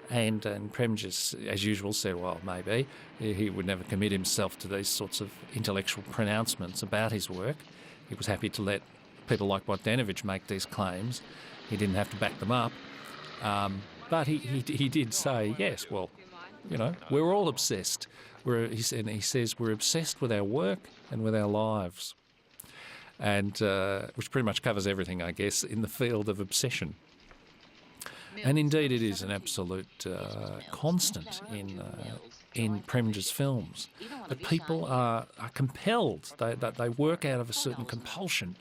And Preminger, as usual, said, well, maybe he would never commit himself to these sorts of intellectual pronouncements about his work. He was happy to let people like Bogdanovich make these claims. He didn't have to back them up. But he did say, yes, well, you know, we're all obsessed. He says we're obsessed with our work and with our lives, and which pretty much covers everything, I guess, in the field of obsession. And indeed, it is an absolute constant in Preminger's films that people are compelled. They work out of a certain compulsion,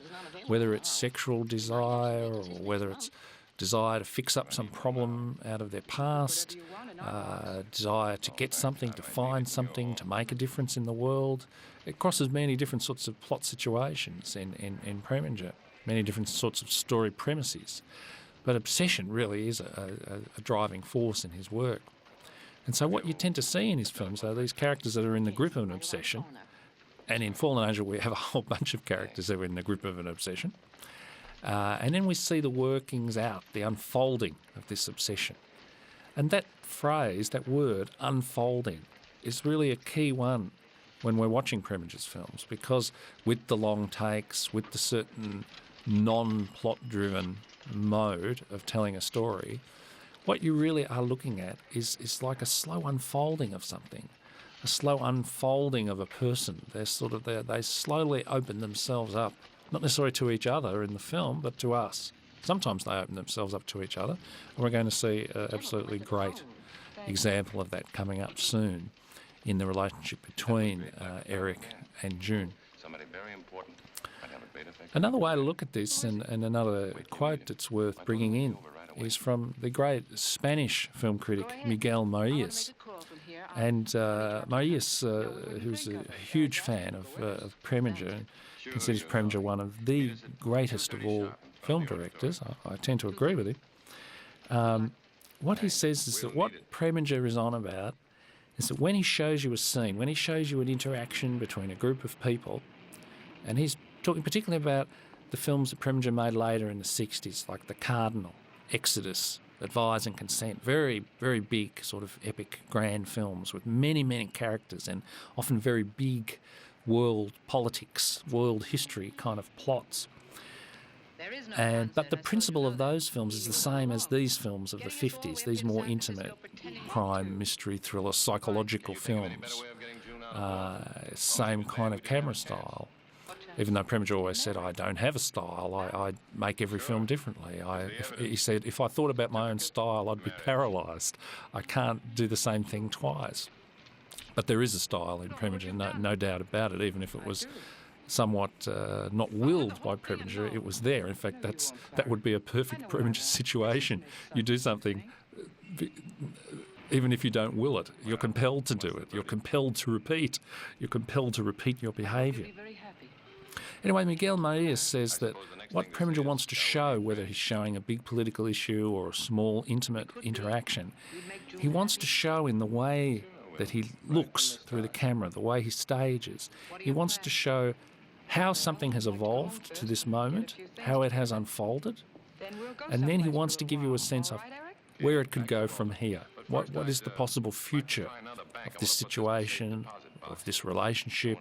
whether it's sexual desire or whether it's desire to fix up some problem out of their past, desire to get something, to find something, to make a difference in the world. It crosses many different sorts of plot situations in Preminger, many different sorts of story premises. But obsession really is a driving force in his work. And so what you tend to see in his films are these characters that are in the grip of an obsession. And in Fallen Angel we have a whole bunch of characters that are in the grip of an obsession. And then we see the workings out, the unfolding of this obsession. And that phrase, that word, unfolding, is really a key one when we're watching Preminger's films, because with the long takes, with the certain non-plot-driven mode of telling a story, what you really are looking at is like a slow unfolding of something, a slow unfolding of a person. They slowly open themselves up, not necessarily to each other in the film, but to us. Sometimes they open themselves up to each other, and we're going to see an absolutely great example of that coming up soon in the relationship between Eric and June. Somebody very important. Another way to look at this, and another quote that's worth bringing in, is from the great Spanish film critic Miguel Moyes. And Moyes, who's a huge fan of Preminger, considers Preminger one of the greatest of all film directors. I tend to agree with him. What he says is that what Preminger is on about is that when he shows you a scene, when he shows you an interaction between a group of people, and he's talking particularly about the films that Preminger made later in the 60s, like The Cardinal, Exodus, Advise and Consent, very, very big sort of epic grand films with many, many characters and often very big world politics, world history kind of plots. But the principle of those films is the same as these films of the 50s, these more intimate crime, mystery, thriller, psychological films. Same kind of camera style. Even though Preminger always said, I don't have a style, I make every film differently. He said, if I thought about my own style, I'd be paralysed. I can't do the same thing twice. But there is a style in Preminger, no doubt about it, even if it was somewhat not willed by Preminger, it was there. In fact, that would be a perfect Preminger situation. You do something, even if you don't will it, you're compelled to do it. You're compelled to repeat. You're compelled to repeat your behaviour. Anyway, Miguel Moyes says that what Preminger wants to show, whether he's showing a big political issue or a small, intimate interaction, he wants to show in the way that he looks through the camera, the way he stages. He wants to show how something has evolved to this moment, how it has unfolded, and then he wants to give you a sense of where it could go from here. What is the possible future of this situation, of this relationship,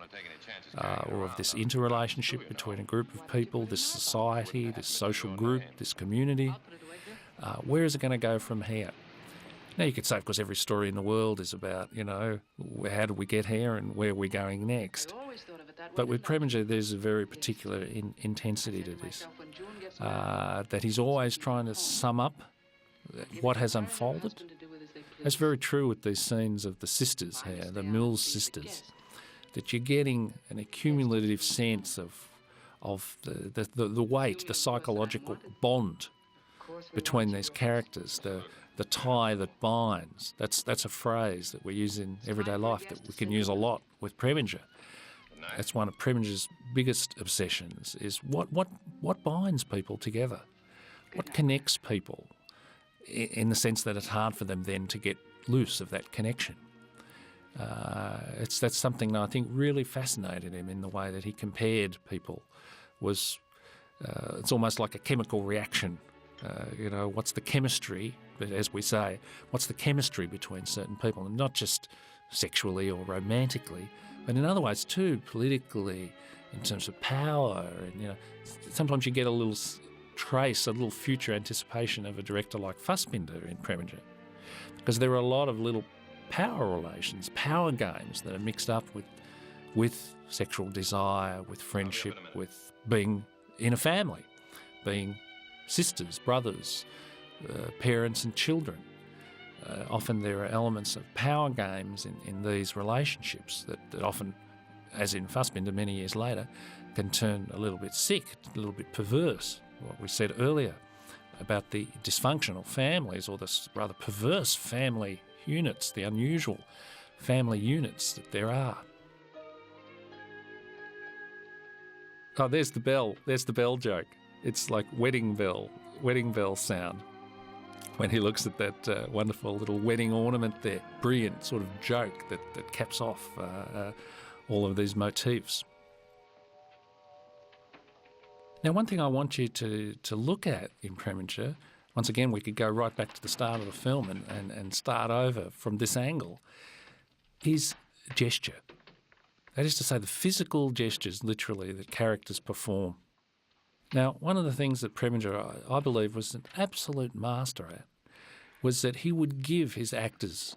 or of this interrelationship between a group of people, this society, this social group, this community? Where is it going to go from here? Now, you could say, of course, every story in the world is about, how do we get here and where we're going next. But with Preminger, there's a very particular intensity to this, that he's always trying to sum up what has unfolded. That's very true with these scenes of the sisters here, the Mills sisters, that you're getting an accumulative sense of the weight, the psychological bond between these characters, the tie that binds. That's a phrase that we use in everyday life that we can use a lot with Preminger. That's one of Preminger's biggest obsessions, is what binds people together? What connects people in the sense that it's hard for them then to get loose of that connection? That's something that I think really fascinated him in the way that he compared people, was it's almost like a chemical reaction. What's the chemistry, as we say, what's the chemistry between certain people, and not just sexually or romantically, but in other ways too, politically, in terms of power. And sometimes you get a little trace, a little future anticipation of a director like Fassbinder in Preminger, because there are a lot of little power relations, power games that are mixed up with sexual desire, with friendship, with being in a family, being sisters, brothers, parents and children. Often there are elements of power games in these relationships that often, as in Fassbinder many years later, can turn a little bit sick, a little bit perverse. What we said earlier about the dysfunctional families, or the rather perverse family units, the unusual family units that there are. Oh, there's the bell. There's the bell joke. It's like wedding bell sound. When he looks at that wonderful little wedding ornament there, brilliant sort of joke that caps off all of these motifs. Now, one thing I want you to look at in Preminger, once again we could go right back to the start of the film and start over from this angle, is gesture. That is to say, the physical gestures, literally, that characters perform. Now, one of the things that Preminger, I believe, was an absolute master at was that he would give his actors,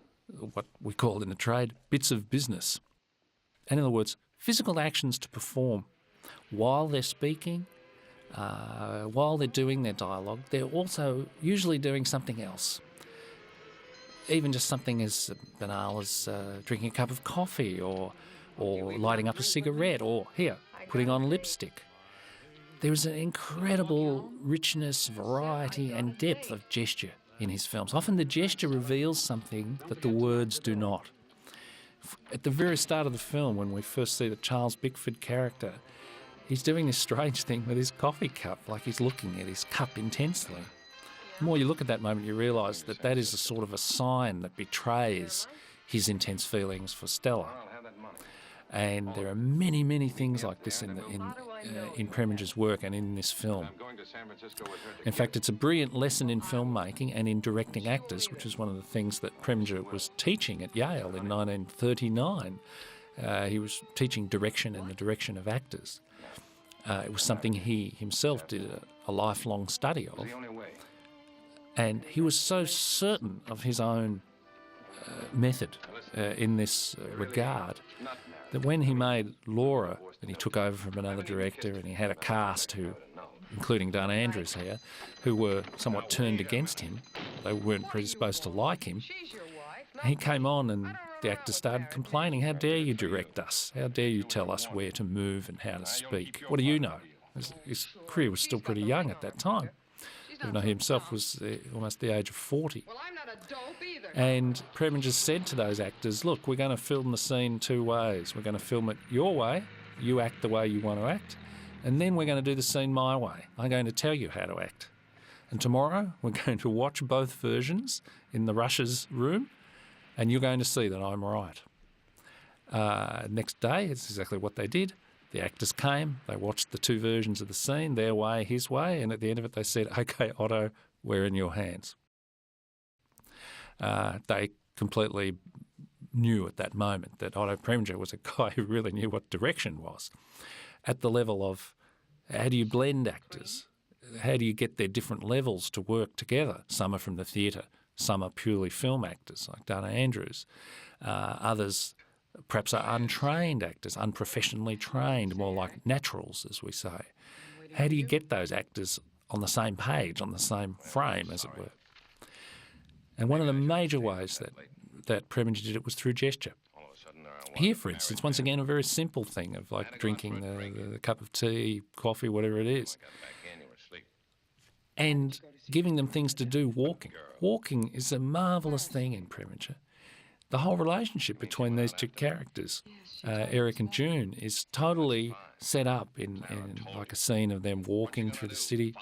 what we call in the trade, bits of business. And in other words, physical actions to perform while they're speaking, while they're doing their dialogue. They're also usually doing something else. Even just something as banal as drinking a cup of coffee or lighting up a cigarette, or here, putting on lipstick. There is an incredible richness, variety and depth of gesture in his films. Often the gesture reveals something that the words do not. At the very start of the film, when we first see the Charles Bickford character, he's doing this strange thing with his coffee cup, like he's looking at his cup intensely. The more you look at that moment, you realise that that is a sort of a sign that betrays his intense feelings for Stella. And there are many, many things like this in Preminger's work and in this film. In fact, it's a brilliant lesson in filmmaking and in directing actors, which is one of the things that Preminger was teaching at Yale in 1939. He was teaching direction and the direction of actors. It was something he himself did a lifelong study of. And he was so certain of his own method in this regard that when he made Laura, and he took over from another director, and he had a cast who, including Dana Andrews here, who were somewhat turned against him. They weren't predisposed to like him. He came on and the actors started complaining, "How dare you direct us? How dare you tell us where to move and how to speak? What do you know?" His career was still pretty young at that time, even though he himself was almost the age of 40. And Preminger said to those actors, "Look, we're going to film the scene two ways. We're going to film it your way, you act the way you want to act, and then we're going to do the scene my way. I'm going to tell you how to act. And tomorrow we're going to watch both versions in the Russia's room, and you're going to see that I'm right." Next day, it's exactly what they did. The actors came, they watched the two versions of the scene, their way, his way, and at the end of it they said, "OK, Otto, we're in your hands." They completely knew at that moment that Otto Preminger was a guy who really knew what direction was. At the level of how do you blend actors? How do you get their different levels to work together? Some are from the theatre, some are purely film actors like Dana Andrews. Others perhaps are untrained actors, unprofessionally trained, more like naturals, as we say. How do you get those actors on the same page, on the same frame, as it were? And one of the major ways that Preminger did it was through gesture. Here, for instance, once again, a very simple thing of like drinking the cup of tea, coffee, whatever it is, and giving them things to do, walking. Walking is a marvellous thing in Preminger. The whole relationship between these two characters, Eric and June, is totally set up in like a scene of them walking through the city,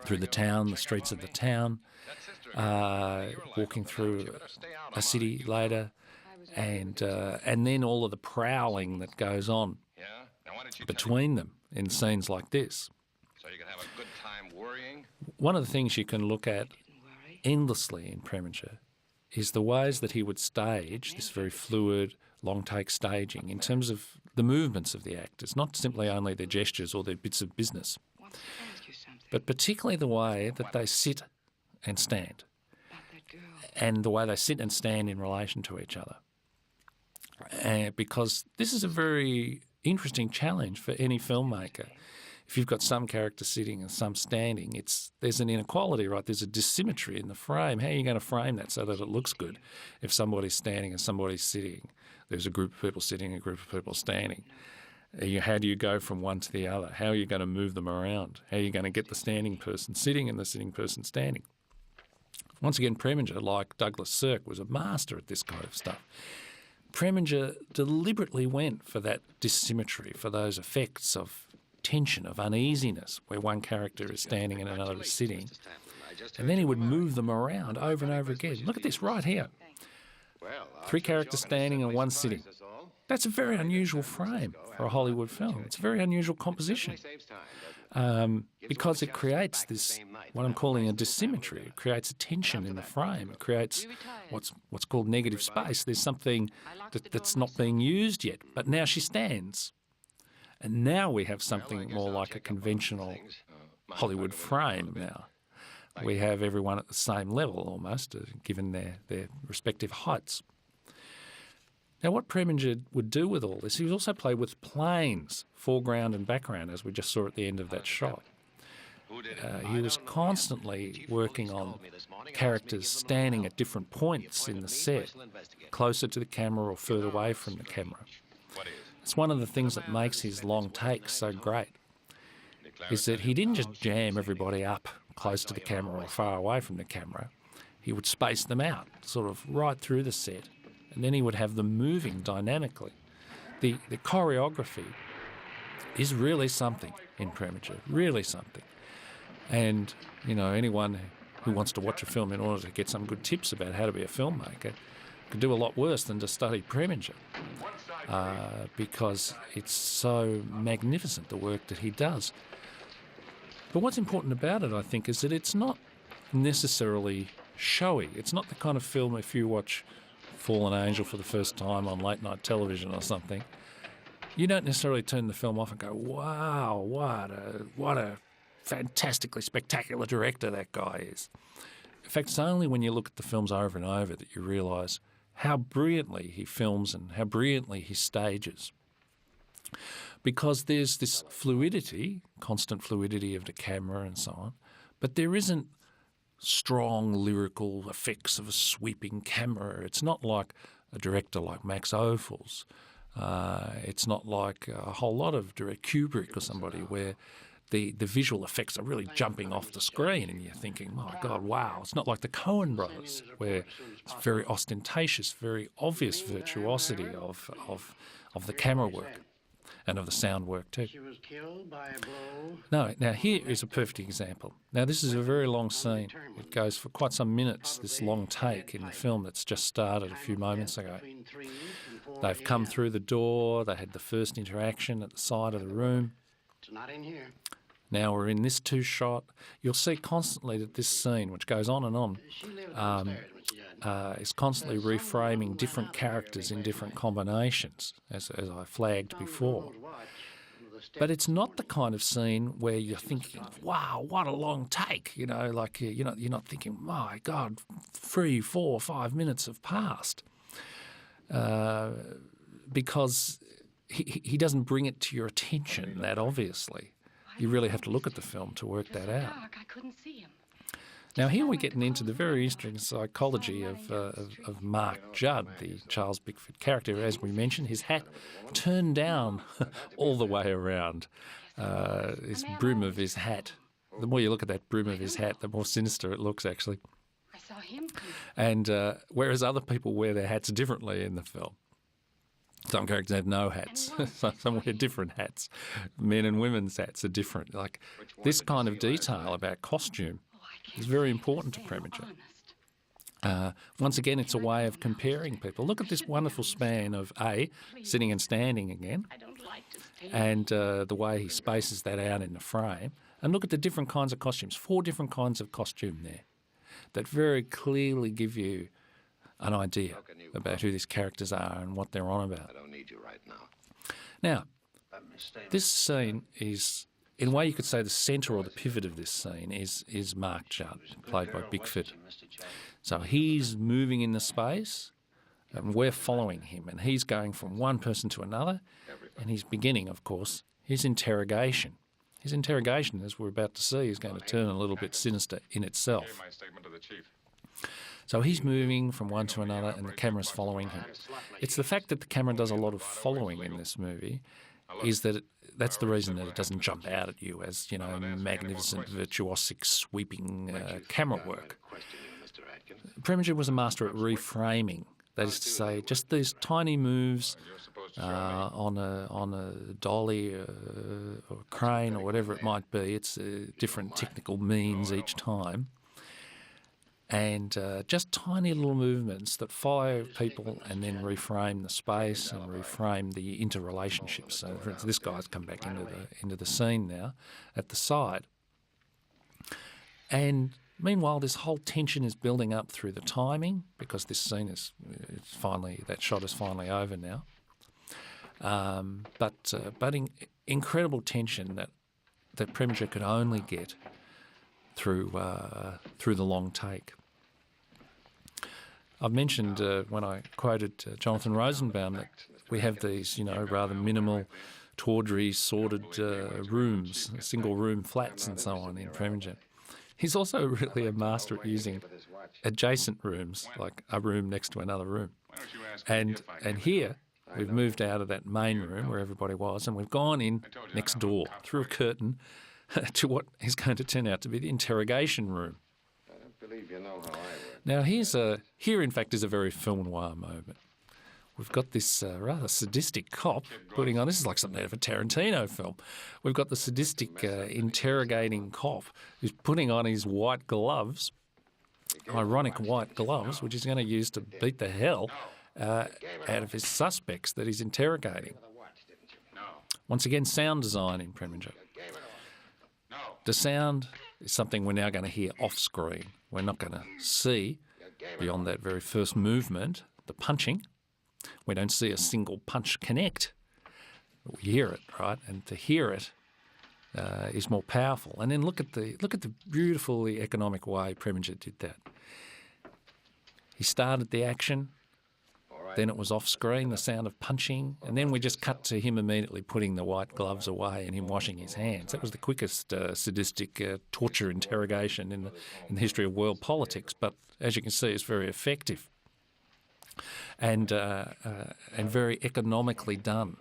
through the town, the streets of the town, walking through a city later, and then all of the prowling that goes on between them in scenes like this. So you can have a good time worrying? One of the things you can look at endlessly in Preminger is the ways that he would stage this very fluid, long-take staging in terms of the movements of the actors, not simply only their gestures or their bits of business, but particularly the way that they sit and stand, and the way they sit and stand in relation to each other. Because this is a very interesting challenge for any filmmaker. If you've got some characters sitting and some standing, there's an inequality, right? There's a dissymmetry in the frame. How are you going to frame that so that it looks good? If somebody's standing and somebody's sitting, there's a group of people sitting and a group of people standing. How do you go from one to the other? How are you going to move them around? How are you going to get the standing person sitting and the sitting person standing? Once again, Preminger, like Douglas Sirk, was a master at this kind of stuff. Preminger deliberately went for that dissymmetry, for those effects of tension, of uneasiness, where one character is standing and another is sitting. And then he would move them around over and over again. Look at this right here. 3 characters standing and 1 sitting. That's a very unusual frame for a Hollywood film. It's a very unusual composition because it creates this, what I'm calling a dissymmetry. It creates a tension in the frame. It creates what's called negative space. There's something that's not being used yet, but now she stands. And now we have something more like a conventional Hollywood frame now. We have everyone at the same level almost, given their respective heights. Now, what Preminger would do with all this, he would also play with planes, foreground and background, as we just saw at the end of that shot. He was constantly working on characters standing at different points in the set, closer to the camera or further away from the camera. It's one of the things that makes his long takes so great, is that he didn't just jam everybody up close to the camera or far away from the camera. He would space them out, sort of right through the set, and then he would have them moving dynamically. The choreography is really something in Preminger, really something. And, anyone who wants to watch a film in order to get some good tips about how to be a filmmaker could do a lot worse than to study Preminger, because it's so magnificent, the work that he does. But what's important about it, I think, is that it's not necessarily showy. It's not the kind of film, if you watch Fallen Angel for the first time on late night television or something, you don't necessarily turn the film off and go, wow, what a fantastically spectacular director that guy is. In fact, it's only when you look at the films over and over that you realise how brilliantly he films and how brilliantly he stages. Because there's this fluidity, constant fluidity of the camera and so on, but there isn't strong lyrical effects of a sweeping camera. It's not like a director like Max Ophuls. It's not like a whole lot of Kubrick or somebody where the visual effects are really jumping off the screen and you're thinking, my God, wow. It's not like the Coen brothers where it's very ostentatious, very obvious virtuosity of the camera work and of the sound work too. She was killed by a blow. No, now here is a perfect example. Now this is a very long scene. It goes for quite some minutes, this long take in the film that's just started a few moments ago. They've come through the door, they had the first interaction at the side of the room. It's not in here. Now we're in this 2 shot. You'll see constantly that this scene, which goes on and on, She lived upstairs when she died. is constantly reframing different characters in different combinations, as I flagged before. But it's not the kind of scene where you're thinking, wow, what a long take. You're not thinking, my God, 3, 4, 5 minutes have passed. Because he doesn't bring it to your attention that obviously. You really have to look at the film to work that out. I couldn't see him. Now here we're getting into the very interesting psychology of Mark Judd, the Charles Bickford character. As we mentioned, his hat turned down all the way around. This brim of his hat. The more you look at that brim of his hat, the more sinister it looks, actually. I saw him come. And whereas other people wear their hats differently in the film. Some characters have no hats. Some wear different hats. Men and women's hats are different. Like this kind of detail about costume is very important to Preminger. Once again, it's a way of comparing people. Look at this wonderful span of A, sitting and standing again, and the way he spaces that out in the frame, And look at the different kinds of costumes, 4 different kinds of costume there that very clearly give you an idea about who these characters are and what they're on about. I don't need you right now. Now, this scene is, in a way you could say the centre or the pivot of this scene is Mark Judd, played by Bigfoot. So he's moving in the space and we're following him, and he's going from one person to another, and he's beginning, of course, his interrogation. His interrogation, as we're about to see, is going to turn a little bit sinister in itself. My statement to the chief. So he's moving from one to another and the camera's following him. It's the fact that the camera does a lot of following in this movie is that that's the reason that it doesn't jump out at you as, you know, magnificent, virtuosic, sweeping camera work. Preminger was a master at reframing. That is to say, just these tiny moves on a dolly or a crane or whatever it might be. It's different technical means each time. And just tiny little movements that follow people and then reframe the space and reframe the interrelationships. So, for instance, this guy's come back into the scene now at the side. And meanwhile, this whole tension is building up through the timing because this scene that shot is finally over now. But incredible tension that Preminger could only get through the long take. I've mentioned when I quoted Jonathan Rosenbaum that we have these, rather minimal, tawdry, sordid rooms, single-room flats and so on in Preminger. He's also really a master at using adjacent rooms, like a room next to another room. And here we've moved out of that main room where everybody was, and we've gone in next door through a curtain to what is going to turn out to be the interrogation room. I don't believe you know how I work. Now here in fact is a very film noir moment. We've got this rather sadistic cop putting on, this is like something out of a Tarantino film. We've got the sadistic interrogating cop who's putting on his white gloves, ironic white gloves, which he's going to use to beat the hell out of his suspects that he's interrogating. Once again, sound design in Preminger. The sound is something we're now going to hear off screen. We're not going to see, beyond that very first movement, the punching. We don't see a single punch connect. We hear it, right? And to hear it is more powerful. And then look at the beautifully economic way Preminger did that. He started the action, then it was off screen, the sound of punching, and then we just cut to him immediately putting the white gloves away and him washing his hands. That was the quickest sadistic torture interrogation in the history of world politics. But as you can see, it's very effective. And very economically done.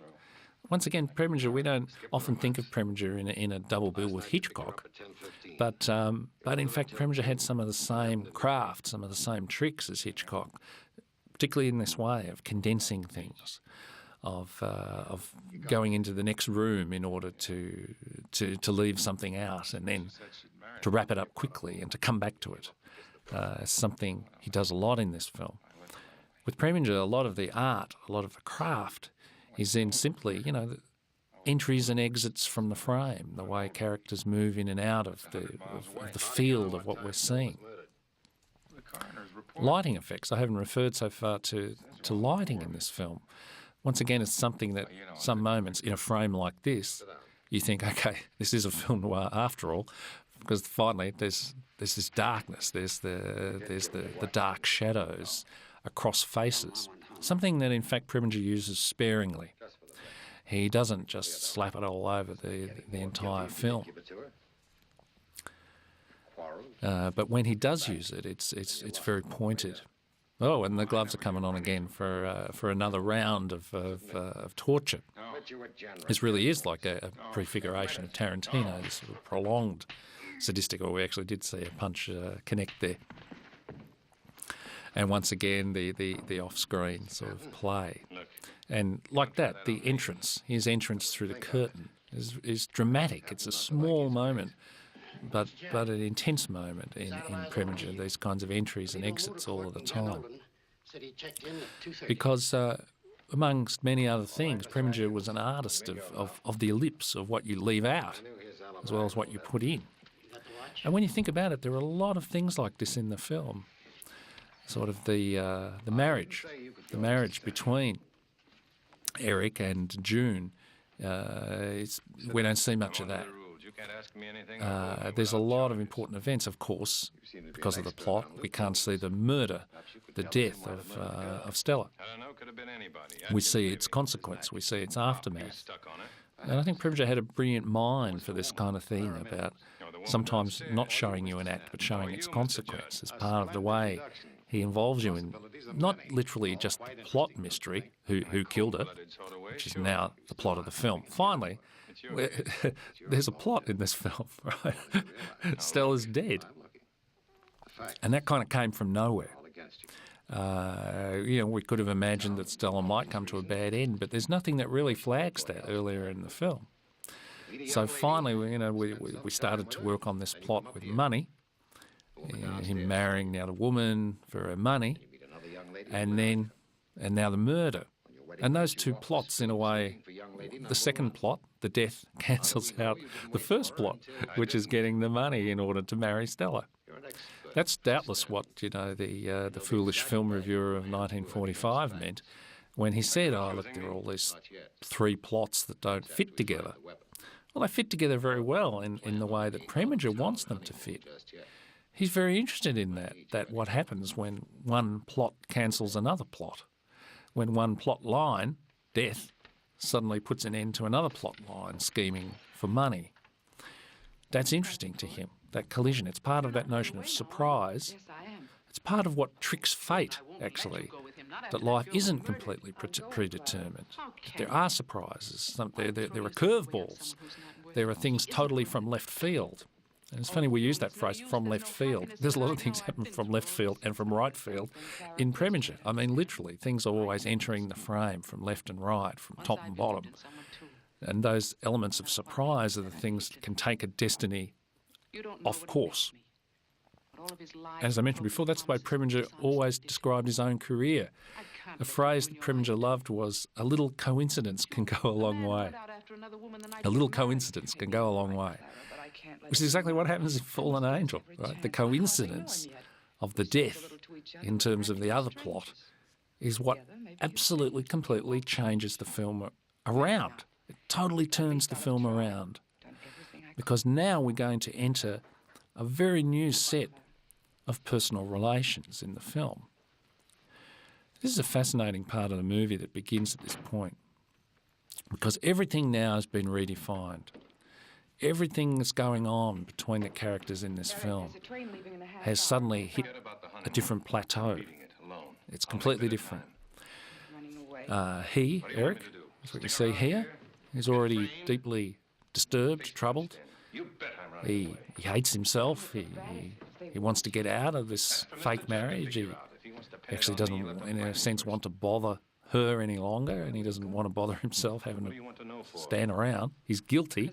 Once again, Preminger, we don't often think of Preminger in a double bill with Hitchcock, but in fact Preminger had some of the same craft, some of the same tricks as Hitchcock, particularly in this way of condensing things, of going into the next room in order to leave something out and then to wrap it up quickly and to come back to it. Something he does a lot in this film. With Preminger, a lot of the art, a lot of the craft is in simply, the entries and exits from the frame, the way characters move in and out of the field of what we're seeing. Lighting effects. I haven't referred so far to lighting in this film. Once again, it's something that some moments in a frame like this, you think, okay, this is a film noir after all, because finally there's this darkness, there's the dark shadows across faces, something that in fact Preminger uses sparingly. He doesn't just slap it all over the entire film. But when he does use it, it's very pointed. Oh, and the gloves are coming on again for another round of torture. This really is like a prefiguration of Tarantino, this sort of prolonged sadistic, or we actually did see a punch connect there. And once again, the off-screen sort of play. And like that, the entrance, his entrance through the curtain is dramatic. It's a small moment, but an intense moment in Preminger, these kinds of entries and exits all of the time. Because amongst many other things, Preminger was an artist of the ellipse, of what you leave out as well as what you put in. And when you think about it, there are a lot of things like this in the film. Sort of the marriage between Eric and June. We don't see much of that. There's a lot of important events, of course, because of the plot. We can't see the murder, the death of Stella. We see its consequence. We see its aftermath. And I think Preminger had a brilliant mind for this kind of thing about sometimes not showing you an act, but showing its consequence as part of the way he involves you in not literally just the plot mystery, who killed her, which is now the plot of the film. Finally, there's a plot in this film, right? Stella's dead. And that kind of came from nowhere. We could have imagined that Stella might come to a bad end, but there's nothing that really flags that earlier in the film. So finally, we started to work on this plot with money, him marrying now the woman for her money, and now the murder. And those two plots, in a way, the second plot, the death, cancels out the first plot, which is getting the money in order to marry Stella. That's doubtless what, the foolish film reviewer of 1945 meant when he said, oh, look, there are all these three plots that don't fit together. Well, they fit together very well in the way that Preminger wants them to fit. He's very interested in that what happens when one plot cancels another plot, when one plot line, death, suddenly puts an end to another plot line, scheming for money. That's interesting to him, that collision. It's part of that notion of surprise. It's part of what tricks fate, actually, that life isn't completely predetermined. There are surprises. There are curveballs. There are things totally from left field. And it's funny we use that phrase, from left field. There's a lot of things happen from left field and from right field in Preminger. I mean, literally, things are always entering the frame from left and right, from top and bottom. And those elements of surprise are the things that can take a destiny off course. And as I mentioned before, that's the way Preminger always described his own career. A phrase that Preminger loved was, a little coincidence can go a long way. A little coincidence can go a long way. Which is exactly what happens in Fallen Angel, right? The coincidence of the death in terms of the other plot is what absolutely, completely changes the film around. It totally turns the film around. Because now we're going to enter a very new set of personal relations in the film. This is a fascinating part of the movie that begins at this point, because everything now has been redefined. Everything that's going on between the characters in this film has suddenly hit a different plateau. It's completely different. Eric, as we can see here, is already deeply disturbed, troubled. He hates himself. He wants to get out of this fake marriage. He actually doesn't, in a sense, want to bother her any longer, and he doesn't want to bother himself having to stand around. He's guilty,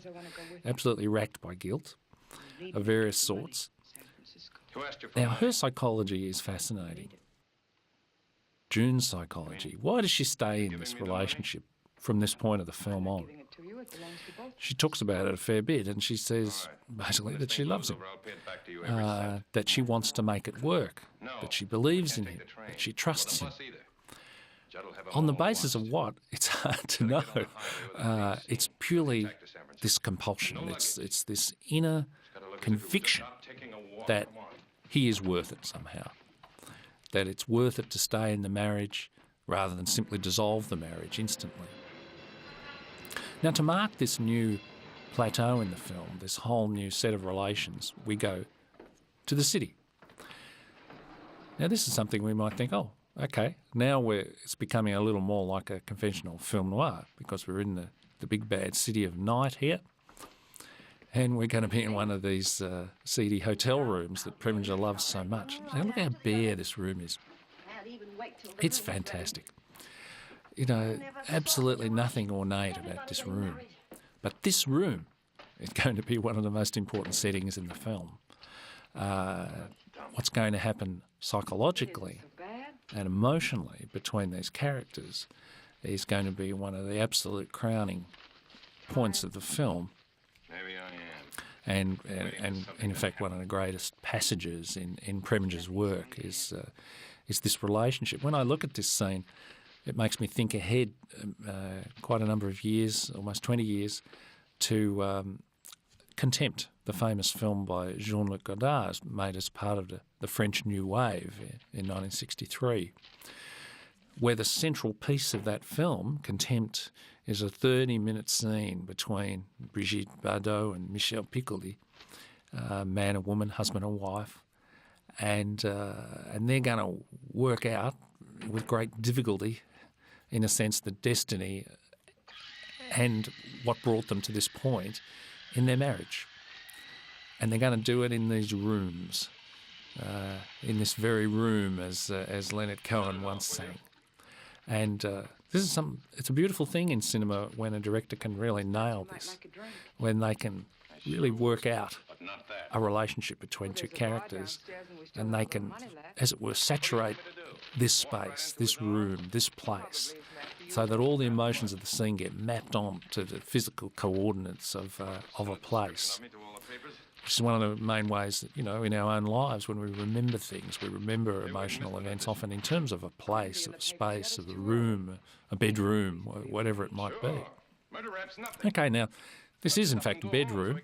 absolutely racked by guilt of various sorts. Now, her psychology is fascinating. June's psychology. Why does she stay in this relationship from this point of the film on? She talks about it a fair bit, and she says basically that she loves him, that she wants to make it work, that she believes in him, that she trusts him. On the basis of what? It's hard to know. It's purely this compulsion. It's this inner conviction that he is worth it somehow, that it's worth it to stay in the marriage rather than simply dissolve the marriage instantly. Now, to mark this new plateau in the film, this whole new set of relations, we go to the city. Now, this is something we might think, oh, okay, now it's becoming a little more like a conventional film noir, because we're in the big bad city of night here, and we're going to be in one of these seedy hotel rooms that Preminger loves so much. Now, look how bare this room is. It's fantastic. Absolutely nothing ornate about this room. But this room is going to be one of the most important settings in the film. What's going to happen psychologically and emotionally between these characters is going to be one of the absolute crowning points of the film. And in fact, one of the greatest passages in Preminger's work is this relationship. When I look at this scene, it makes me think ahead quite a number of years, almost 20 years, to Contempt, the famous film by Jean-Luc Godard, made as part of the French New Wave in 1963, where the central piece of that film, Contempt, is a 30-minute scene between Brigitte Bardot and Michel Piccoli, man and woman, husband and wife, and they're going to work out with great difficulty, in a sense, the destiny and what brought them to this point in their marriage. And they're going to do it in these rooms, in this very room, as Leonard Cohen once sang. And this is it's a beautiful thing in cinema when a director can really nail this, when they can really work out a relationship between two characters, and they can, as it were, saturate this space, this room, this place, so that all the emotions of the scene get mapped on to the physical coordinates of a place. Which is one of the main ways that, in our own lives, when we remember things, we remember emotional events often in terms of a place, of a space, of a room, a bedroom, whatever it might be. Okay, now, this is in fact a bedroom,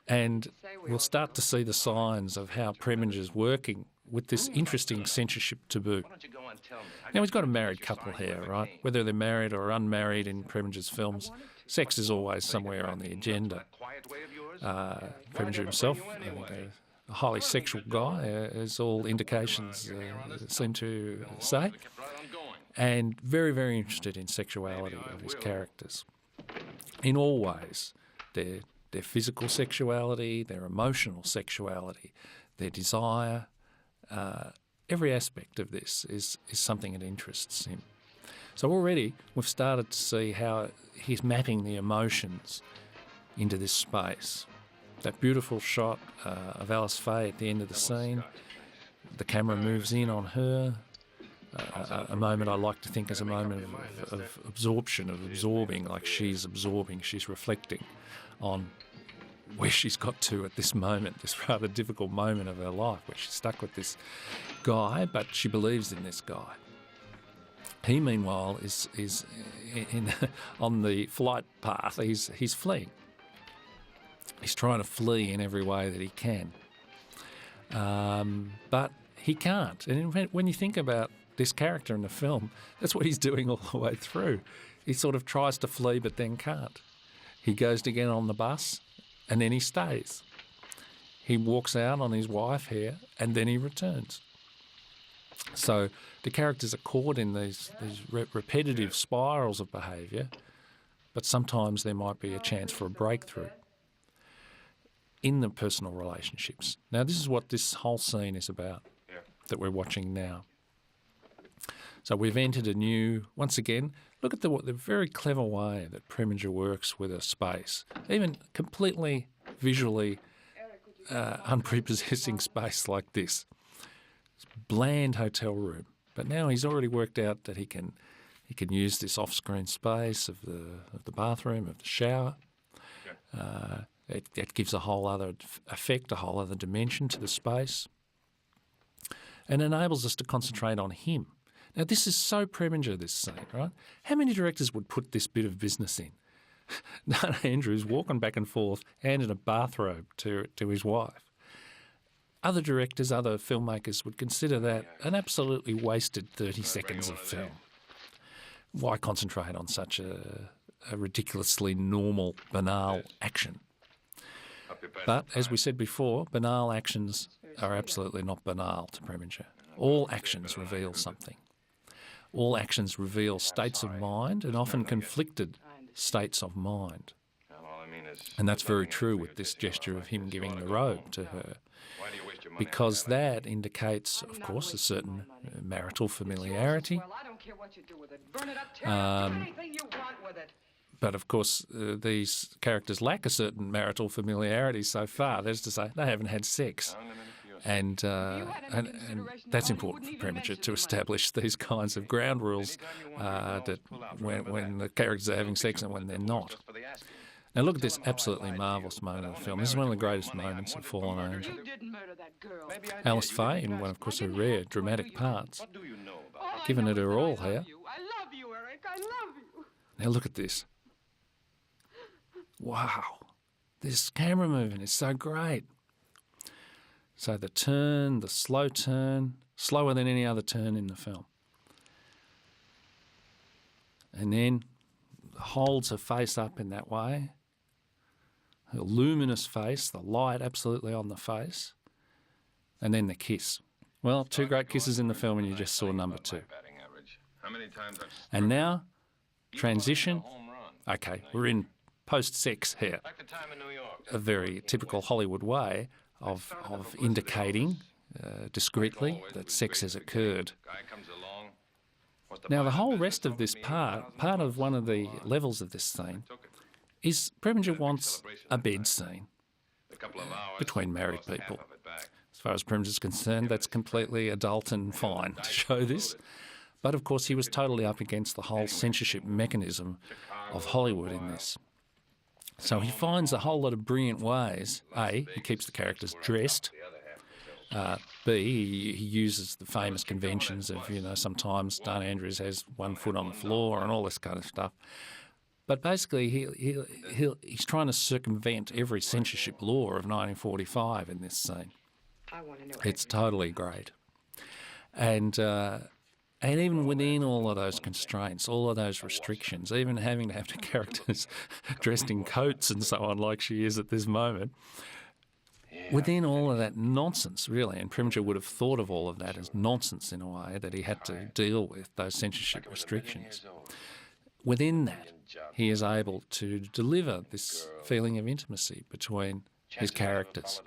and we'll start to see the signs of how Preminger's working with this interesting censorship taboo. Now, we've got a married couple here, right? Whether they're married or unmarried in Preminger's films, sex is always somewhere on the agenda. Preminger himself, a highly sexual guy, as all indications seem to say, and very, very interested in sexuality of his characters. In all ways, their physical sexuality, their emotional sexuality, their desire, every aspect of this is something that interests him. So already we've started to see how he's mapping the emotions into this space. That beautiful shot of Alice Faye at the end of the scene, the camera moves in on her, a moment I like to think as a moment of absorption, of absorbing, like she's absorbing, she's reflecting on where she's got to at this moment, this rather difficult moment of her life where she's stuck with this guy, but she believes in this guy. He, meanwhile, is on the flight path. He's fleeing. He's trying to flee in every way that he can. But he can't. And when you think about this character in the film, that's what he's doing all the way through. He sort of tries to flee but then can't. He goes to get on the bus and then he stays. He walks out on his wife here and then he returns. So the characters are caught in these repetitive spirals of behaviour, but sometimes there might be a chance for a breakthrough in the personal relationships. Now, this is what this whole scene is about that we're watching now. So we've entered a new, once again, look at the very clever way that Preminger works with a space, even completely visually unprepossessing space like this. It's a bland hotel room, but now he's already worked out that he can use this off-screen space of the bathroom, of the shower. It gives a whole other effect, a whole other dimension to the space, and enables us to concentrate on him. Now, this is so Preminger, this scene, right? How many directors would put this bit of business in? Dana Andrews walking back and forth, handing a bathrobe to his wife. Other directors, other filmmakers would consider that an absolutely wasted 30 seconds of film. Why concentrate on such a ridiculously normal, banal action? But, as we said before, banal actions are absolutely not banal to Preminger. All actions reveal something. All actions reveal states of mind, and often conflicted states of mind. And that's very true with this gesture of him giving the robe to her, because that indicates, of course, a certain marital familiarity. But of course, these characters lack a certain marital familiarity so far. That is to say, they haven't had sex. And that's important for Preminger to establish these kinds of ground rules that when the characters are having sex and when they're not. Now look at this absolutely marvellous moment of the film. This is one of the greatest moments of Fallen Angel. You didn't murder that girl. Alice Faye, in one of course her rare dramatic parts, What do you know about All I given know it is her that all I love here. you. I love you, Eric. I love you. Now look at this. Wow. This camera movement is so great. So the turn, the slow turn, slower than any other turn in the film. And then holds her face up in that way. Her luminous face, the light absolutely on the face. And then the kiss. Well, two great kisses in the film, and you just saw number two. batting average. How many times I've And now, transition. home run? Okay, we're in post-sex here. Like the time in New York. A very typical Hollywood way of indicating discreetly that sex has occurred. Guy comes along. What's Now, the point whole business rest of over this me? part of one of the levels of this scene, Took it. is Preminger wants a bed scene A couple of hours. between married lost half people. of it back. As far as Preminger's concerned, that's completely adult and fine to show this. But of course, he was totally up against the whole censorship mechanism of Hollywood in this. So he finds a whole lot of brilliant ways. A, he keeps the characters dressed. B, he uses the famous conventions of, sometimes Don Andrews has one foot on the floor and all this kind of stuff. But basically, he's trying to circumvent every censorship law of 1945 in this scene. I want to know. It's totally great. And even within all of those constraints, all of those restrictions, even having to have the characters dressed in coats and so on like she is at this moment, within all of that nonsense, really, and Preminger would have thought of all of that as nonsense in a way, that he had to deal with those censorship restrictions. Within that, he is able to deliver this feeling of intimacy between his characters.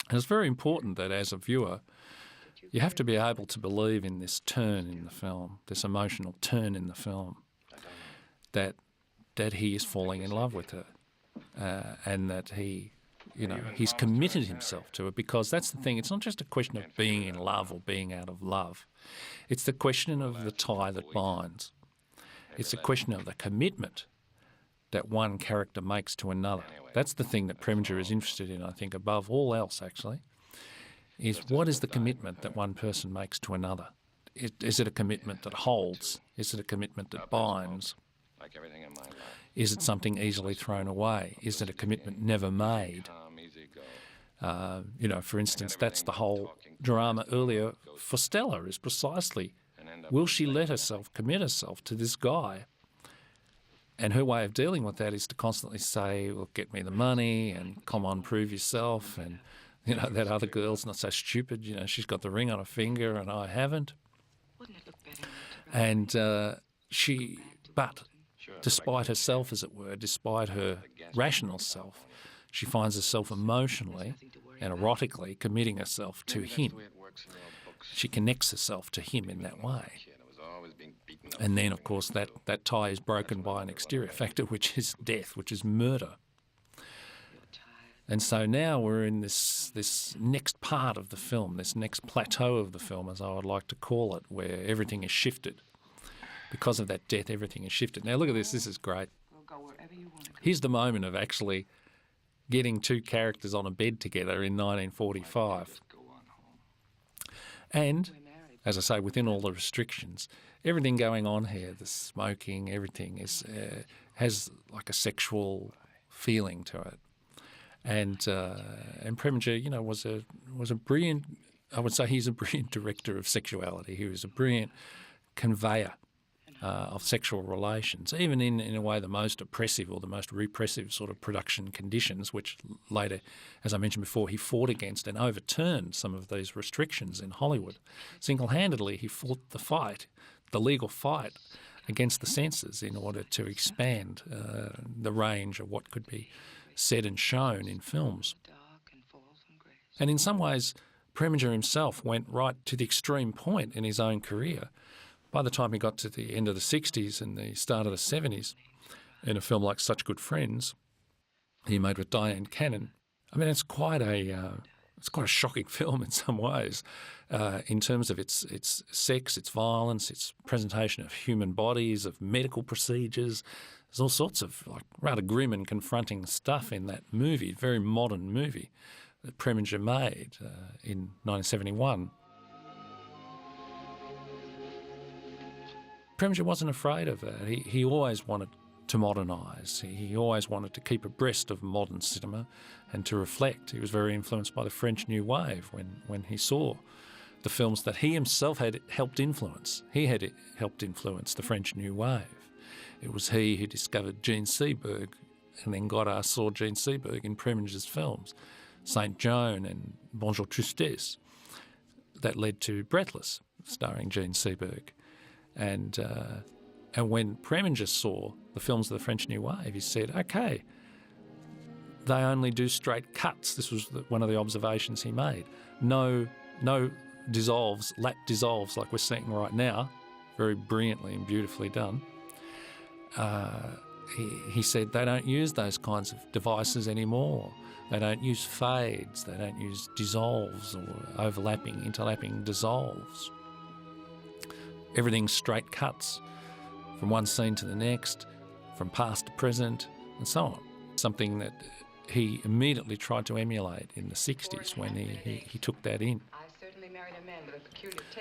And it's very important that as a viewer, you have to be able to believe in this turn in the film, this emotional turn in the film, that he is falling in love with her, and that he's committed himself to it, because that's the thing. It's not just a question of being in love or being out of love. It's the question of the tie that binds. It's a question of the commitment that one character makes to another. That's the thing that Preminger is interested in, I think, above all else, actually, is what is the commitment that one person makes to another? Is it a commitment that holds? Is it a commitment that binds? Like everything in my life. Is it something easily thrown away? Is it a commitment never made? Calm, easy go. For instance, that's the whole drama earlier for Stella, is precisely, will she let herself commit herself to this guy? And her way of dealing with that is to constantly say, well, get me the money and come on, prove yourself. And, that other girl's not so stupid. She's got the ring on her finger and I haven't. Wouldn't it look better? And but despite herself, as it were, despite her rational self, she finds herself emotionally and erotically committing herself to him. She connects herself to him in that way. And then, of course, that tie is broken by an exterior factor, which is death, which is murder. And so now we're in this next part of the film, this next plateau of the film, as I would like to call it, where everything is shifted. Because of that death, everything is shifted. Now look at this. This is great. We'll go wherever you want to go. Here's the moment of actually getting two characters on a bed together in 1945. And, as I say, within all the restrictions, everything going on here, the smoking, everything has like a sexual feeling to it. And Preminger, was a brilliant. I would say he's a brilliant director of sexuality. He was a brilliant conveyor of sexual relations, even in a way the most oppressive or the most repressive sort of production conditions, which later, as I mentioned before, he fought against and overturned some of these restrictions in Hollywood. Single-handedly, he fought the legal fight against the censors in order to expand the range of what could be said and shown in films. And in some ways, Preminger himself went right to the extreme point in his own career. By the time he got to the end of the 60s and the start of the 70s, in a film like Such Good Friends, he made with Diane Cannon, I mean, it's quite a shocking film in some ways, in terms of its sex, its violence, its presentation of human bodies, of medical procedures, There's all sorts of like rather grim and confronting stuff in that movie, very modern movie that Preminger made in 1971. Preminger wasn't afraid of that. He always wanted to modernise. He always wanted to keep abreast of modern cinema and to reflect. He was very influenced by the French New Wave when he saw the films that he himself had helped influence. He had helped influence the French New Wave. It was he who discovered Gene Seberg and then saw Gene Seberg in Preminger's films, Saint Joan and Bonjour Tristesse. That led to Breathless, starring Gene Seberg. And when Preminger saw the films of the French New Wave, he said, okay, they only do straight cuts. This was one of the observations he made. No dissolves, lap dissolves like we're seeing right now, very brilliantly and beautifully done. He said they don't use those kinds of devices anymore. They don't use fades, they don't use dissolves or overlapping, interlapping dissolves. Everything's straight cuts from one scene to the next, from past to present, and so on. Something that he immediately tried to emulate in the 60s when he took that in.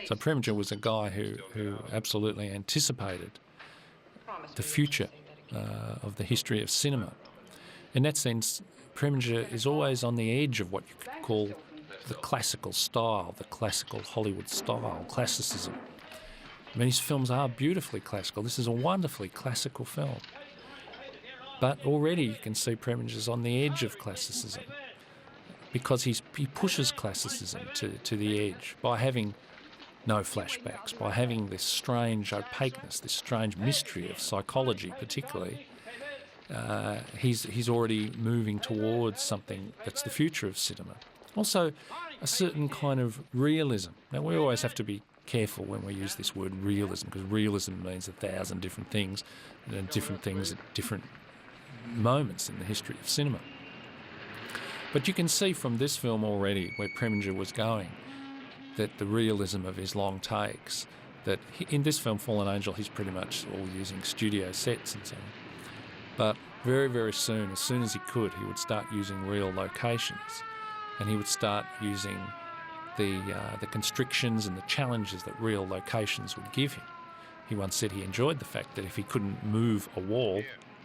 So Preminger was a guy who absolutely anticipated the future of the history of cinema. In that sense, Preminger is always on the edge of what you could call the classical style, the classical Hollywood style, classicism. I mean, his films are beautifully classical. This is a wonderfully classical film. But already you can see Preminger's on the edge of classicism because he pushes classicism to the edge by having no flashbacks, by having this strange opaqueness, this strange mystery of psychology particularly. He's already moving towards something that's the future of cinema. Also, a certain kind of realism. Now, we always have to be careful when we use this word realism, because realism means 1,000 different things, and different things at different moments in the history of cinema. But you can see from this film already where Preminger was going, that the realism of his long takes, that in this film, Fallen Angel, he's pretty much all using studio sets and so on. But very, very soon, as soon as he could, he would start using real locations, and he would start using the constrictions and the challenges that real locations would give him. He once said he enjoyed the fact that if he couldn't move a wall,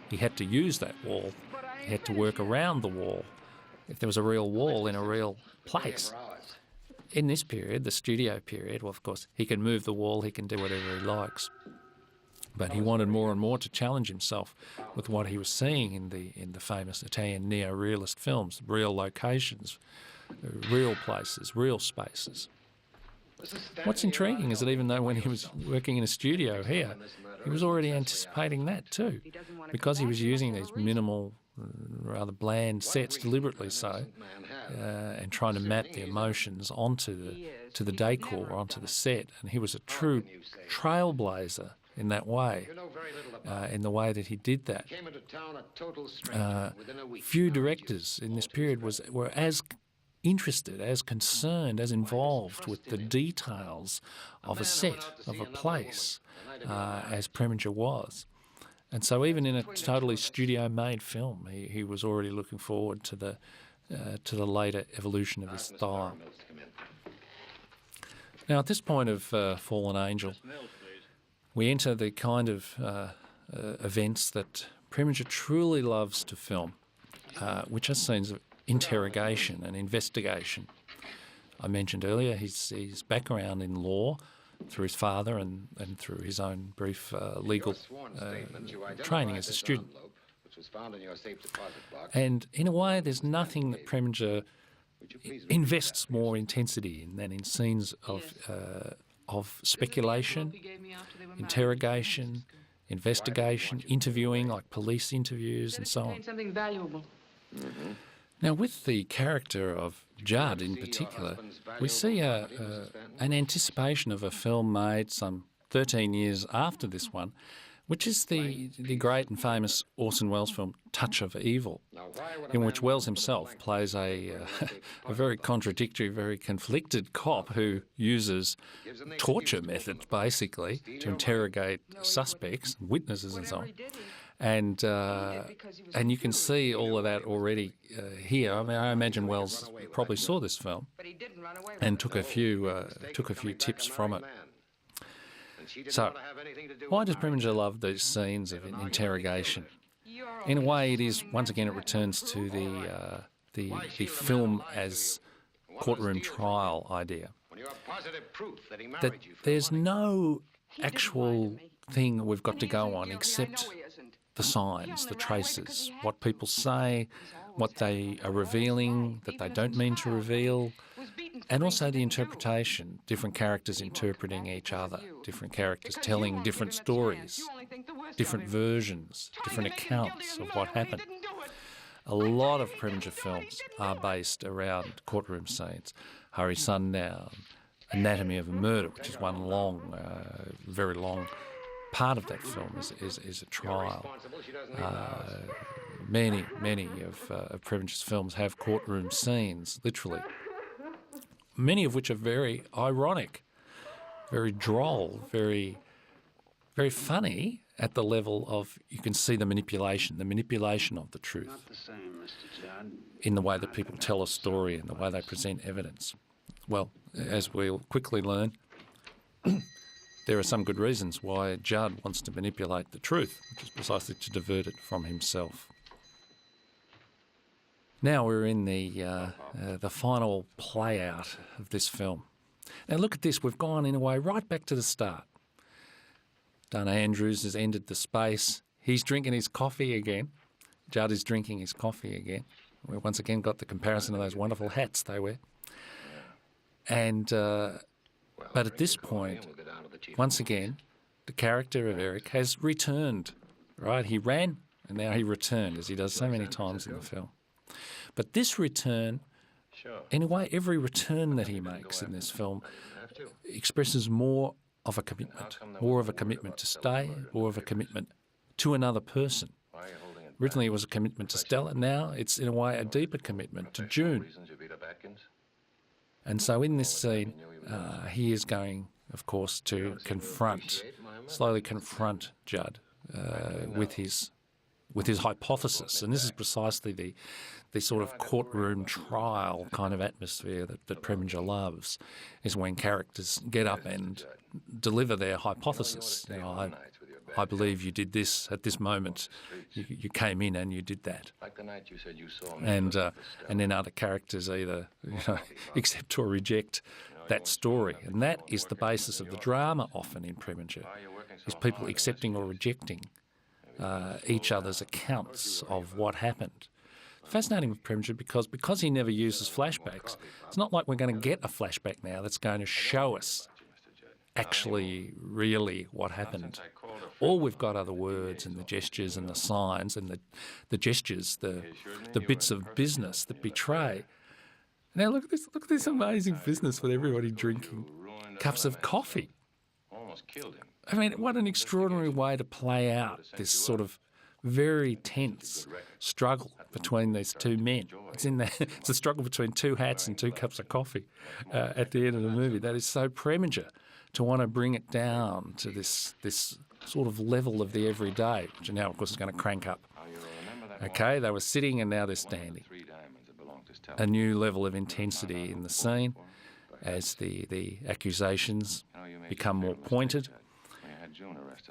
he had to use that wall. He had to work around the wall. If there was a real wall in a real place. In this period, the studio period, well, of course, he can move the wall, he can do whatever he likes. But he wanted more and more to challenge himself with what he was seeing in the famous Italian neo-realist films, real locations, real places, real spaces. What's intriguing is that even though when he was working in a studio here, he was already anticipating that too, because he was using these minimal, rather bland sets, deliberately so, and trying to map the emotions onto the decor, onto the set. And he was a true trailblazer in that way, in the way that he did that. Few directors in this period were as interested, as concerned, as involved with the details of a set, of a place, as Preminger was. And so even in a totally studio-made film, he was already looking forward to the later evolution of his style. Now, at this point of Fallen Angel, we enter the kind of events that Preminger truly loves to film, which are scenes of interrogation and investigation. I mentioned earlier his background in law through his father and through his own brief legal training as a student. And in a way, there's nothing that Preminger invests more intensity in than in scenes of speculation, interrogation, investigation, interviewing, like police interviews and so on. Something valuable. Now, with the character of Judd in particular, we see an anticipation of a film made some 13 years after this one, which is the great and famous Orson Welles film Touch of Evil, in which Welles himself plays a very contradictory, very conflicted cop who uses torture methods, basically, to interrogate suspects, witnesses and so on. And you can see all of that already here. I mean, I imagine Wells probably saw this film and took a few tips from it. So, why does Preminger love these scenes of interrogation? In a way, it is once again it returns to the film as courtroom trial idea. That there's no actual thing we've got to go on except the signs, the traces, what people say, what they are revealing, that they don't mean to reveal, and also the interpretation, different characters interpreting each other, different characters telling different stories, different versions, different accounts of what happened. A lot of Preminger films are based around courtroom scenes. Hurry Sundown, Anatomy of a Murder, which is one long, very long part of that film is a trial. Many of Preminger's films have courtroom scenes, literally. Many of which are very ironic, very droll, very funny at the level of, you can see the manipulation of the truth in the way that people tell a story and the way they present evidence. Well, as we'll quickly learn, there are some good reasons why Judd wants to manipulate the truth, which is precisely to divert it from himself. Now we're in the final play-out of this film. Now look at this, we've gone in a way right back to the start. Dana Andrews has ended the space. He's drinking his coffee again. Judd is drinking his coffee again. We've once again got the comparison of those wonderful hats they wear. And but at this point, once again, the character of Eric has returned, right? He ran and now he returned, as he does so many times in the film. But this return, in a way, every return that he makes in this film expresses more of a commitment to stay, more of a commitment to another person. Originally it was a commitment to Stella, now it's in a way a deeper commitment to June. And so in this scene, he is going, of course, to slowly confront Judd with his hypothesis. And this is precisely the sort of courtroom trial kind of atmosphere that Preminger loves, is when characters get up and deliver their hypothesis. You know, I believe you did this at this moment. You came in and you did that. And then other characters either accept or reject that story. And that is the basis of the drama often in Preminger, is people accepting or rejecting each other's accounts of what happened. Fascinating with Preminger because he never uses flashbacks. It's not like we're going to get a flashback now that's going to show us actually really what happened. All we've got are the words and the gestures and the signs and the gestures, the bits of business that betray. Now look at this amazing business with everybody drinking cups of coffee. I mean, what an extraordinary way to play out this sort of very tense struggle between these two men. It's a struggle between two hats and two cups of coffee at the end of the movie. That is so Preminger to want to bring it down to this sort of level of the everyday, which now, of course, is going to crank up. Okay, they were sitting and now they're standing. A new level of intensity in the scene as the accusations become more pointed.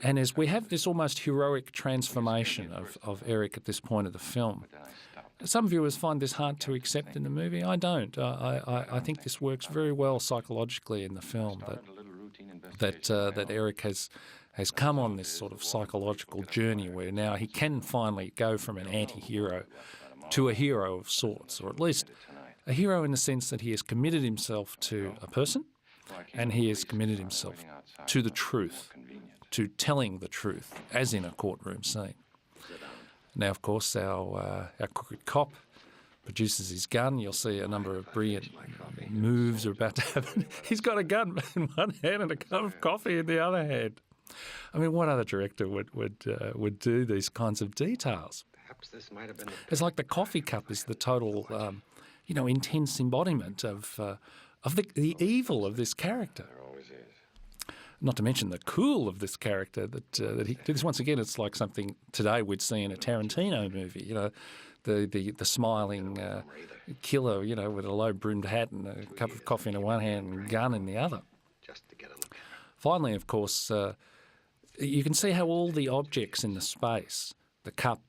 And as we have this almost heroic transformation of Eric at this point of the film. Some viewers find this hard to accept in the movie. I don't. I think this works very well psychologically in the film, that Eric has come on this sort of psychological journey where now he can finally go from an anti-hero to a hero of sorts, or at least a hero in the sense that he has committed himself to a person and he has committed himself to the truth, to telling the truth, as in a courtroom scene. Now, of course, our crooked cop produces his gun. You'll see a number of brilliant moves are about to happen. He's got a gun in one hand and a cup of coffee in the other hand. I mean, what other director would do these kinds of details? Perhaps this might have been. It's like the coffee cup is the total, intense embodiment of the evil of this character. There always is. not to mention the cool of this character that he did this. Once again, it's like something today we'd see in a Tarantino movie, you know, the smiling killer, you know, with a low-brimmed hat and a cup of coffee in one hand and a gun in the other. Just to get a look at her. Finally, of course, you can see how all the objects in the space, the cup,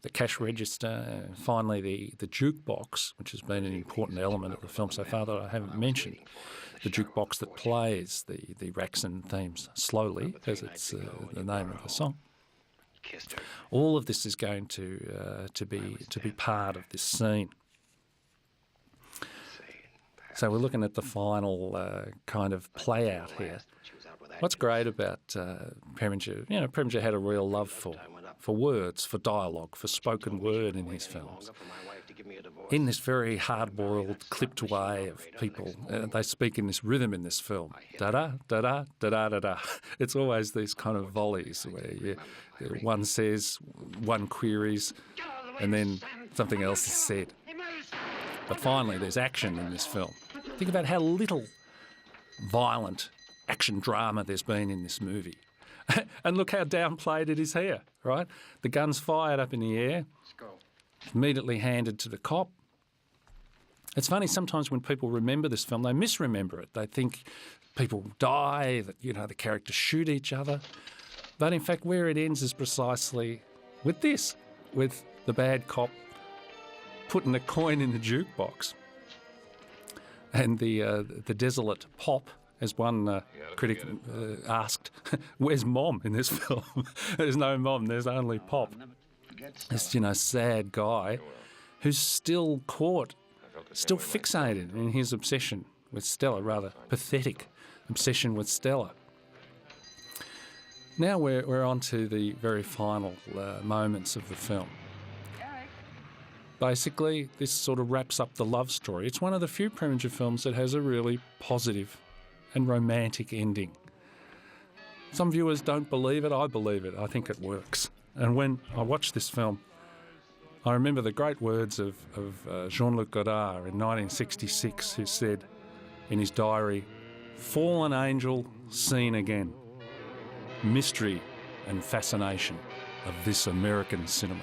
the cash register, and finally the jukebox, which has been an important element of the film so far that I haven't mentioned, the jukebox that plays the Raxon themes slowly, as it's the name of the song. Kissed her. All of this is going to be part of this scene. So we're looking at the final kind of play out here. What's great about Preminger, you know, Preminger had a real love for words, for dialogue, for spoken word in his films. In this very hard-boiled, clipped way of people, they speak in this rhythm in this film. Da-da, da-da, da-da, da-da. It's always these kind of volleys where one says, one queries, and then something else is said. But finally, there's action in this film. Think about how little violent action drama there's been in this movie. And look how downplayed it is here, right? The gun's fired up in the air, immediately handed to the cop. It's funny, sometimes when people remember this film, they misremember it. They think people die, that, you know, the characters shoot each other. But in fact, where it ends is precisely with this, with the bad cop putting a coin in the jukebox. And the desolate pop, as one critic asked, where's Mom in this film? There's no Mom, there's only Pop. This, you know, sad guy who's still caught, still fixated in his obsession with Stella, rather pathetic obsession with Stella. Now we're on to the very final moments of the film. Basically, this sort of wraps up the love story. It's one of the few Preminger films that has a really positive and romantic ending. Some viewers don't believe it. I believe it. I think it works. And when I watched this film, I remember the great words of Jean-Luc Godard in 1966, who said in his diary, "Fallen angel seen again. Mystery and fascination of this American cinema."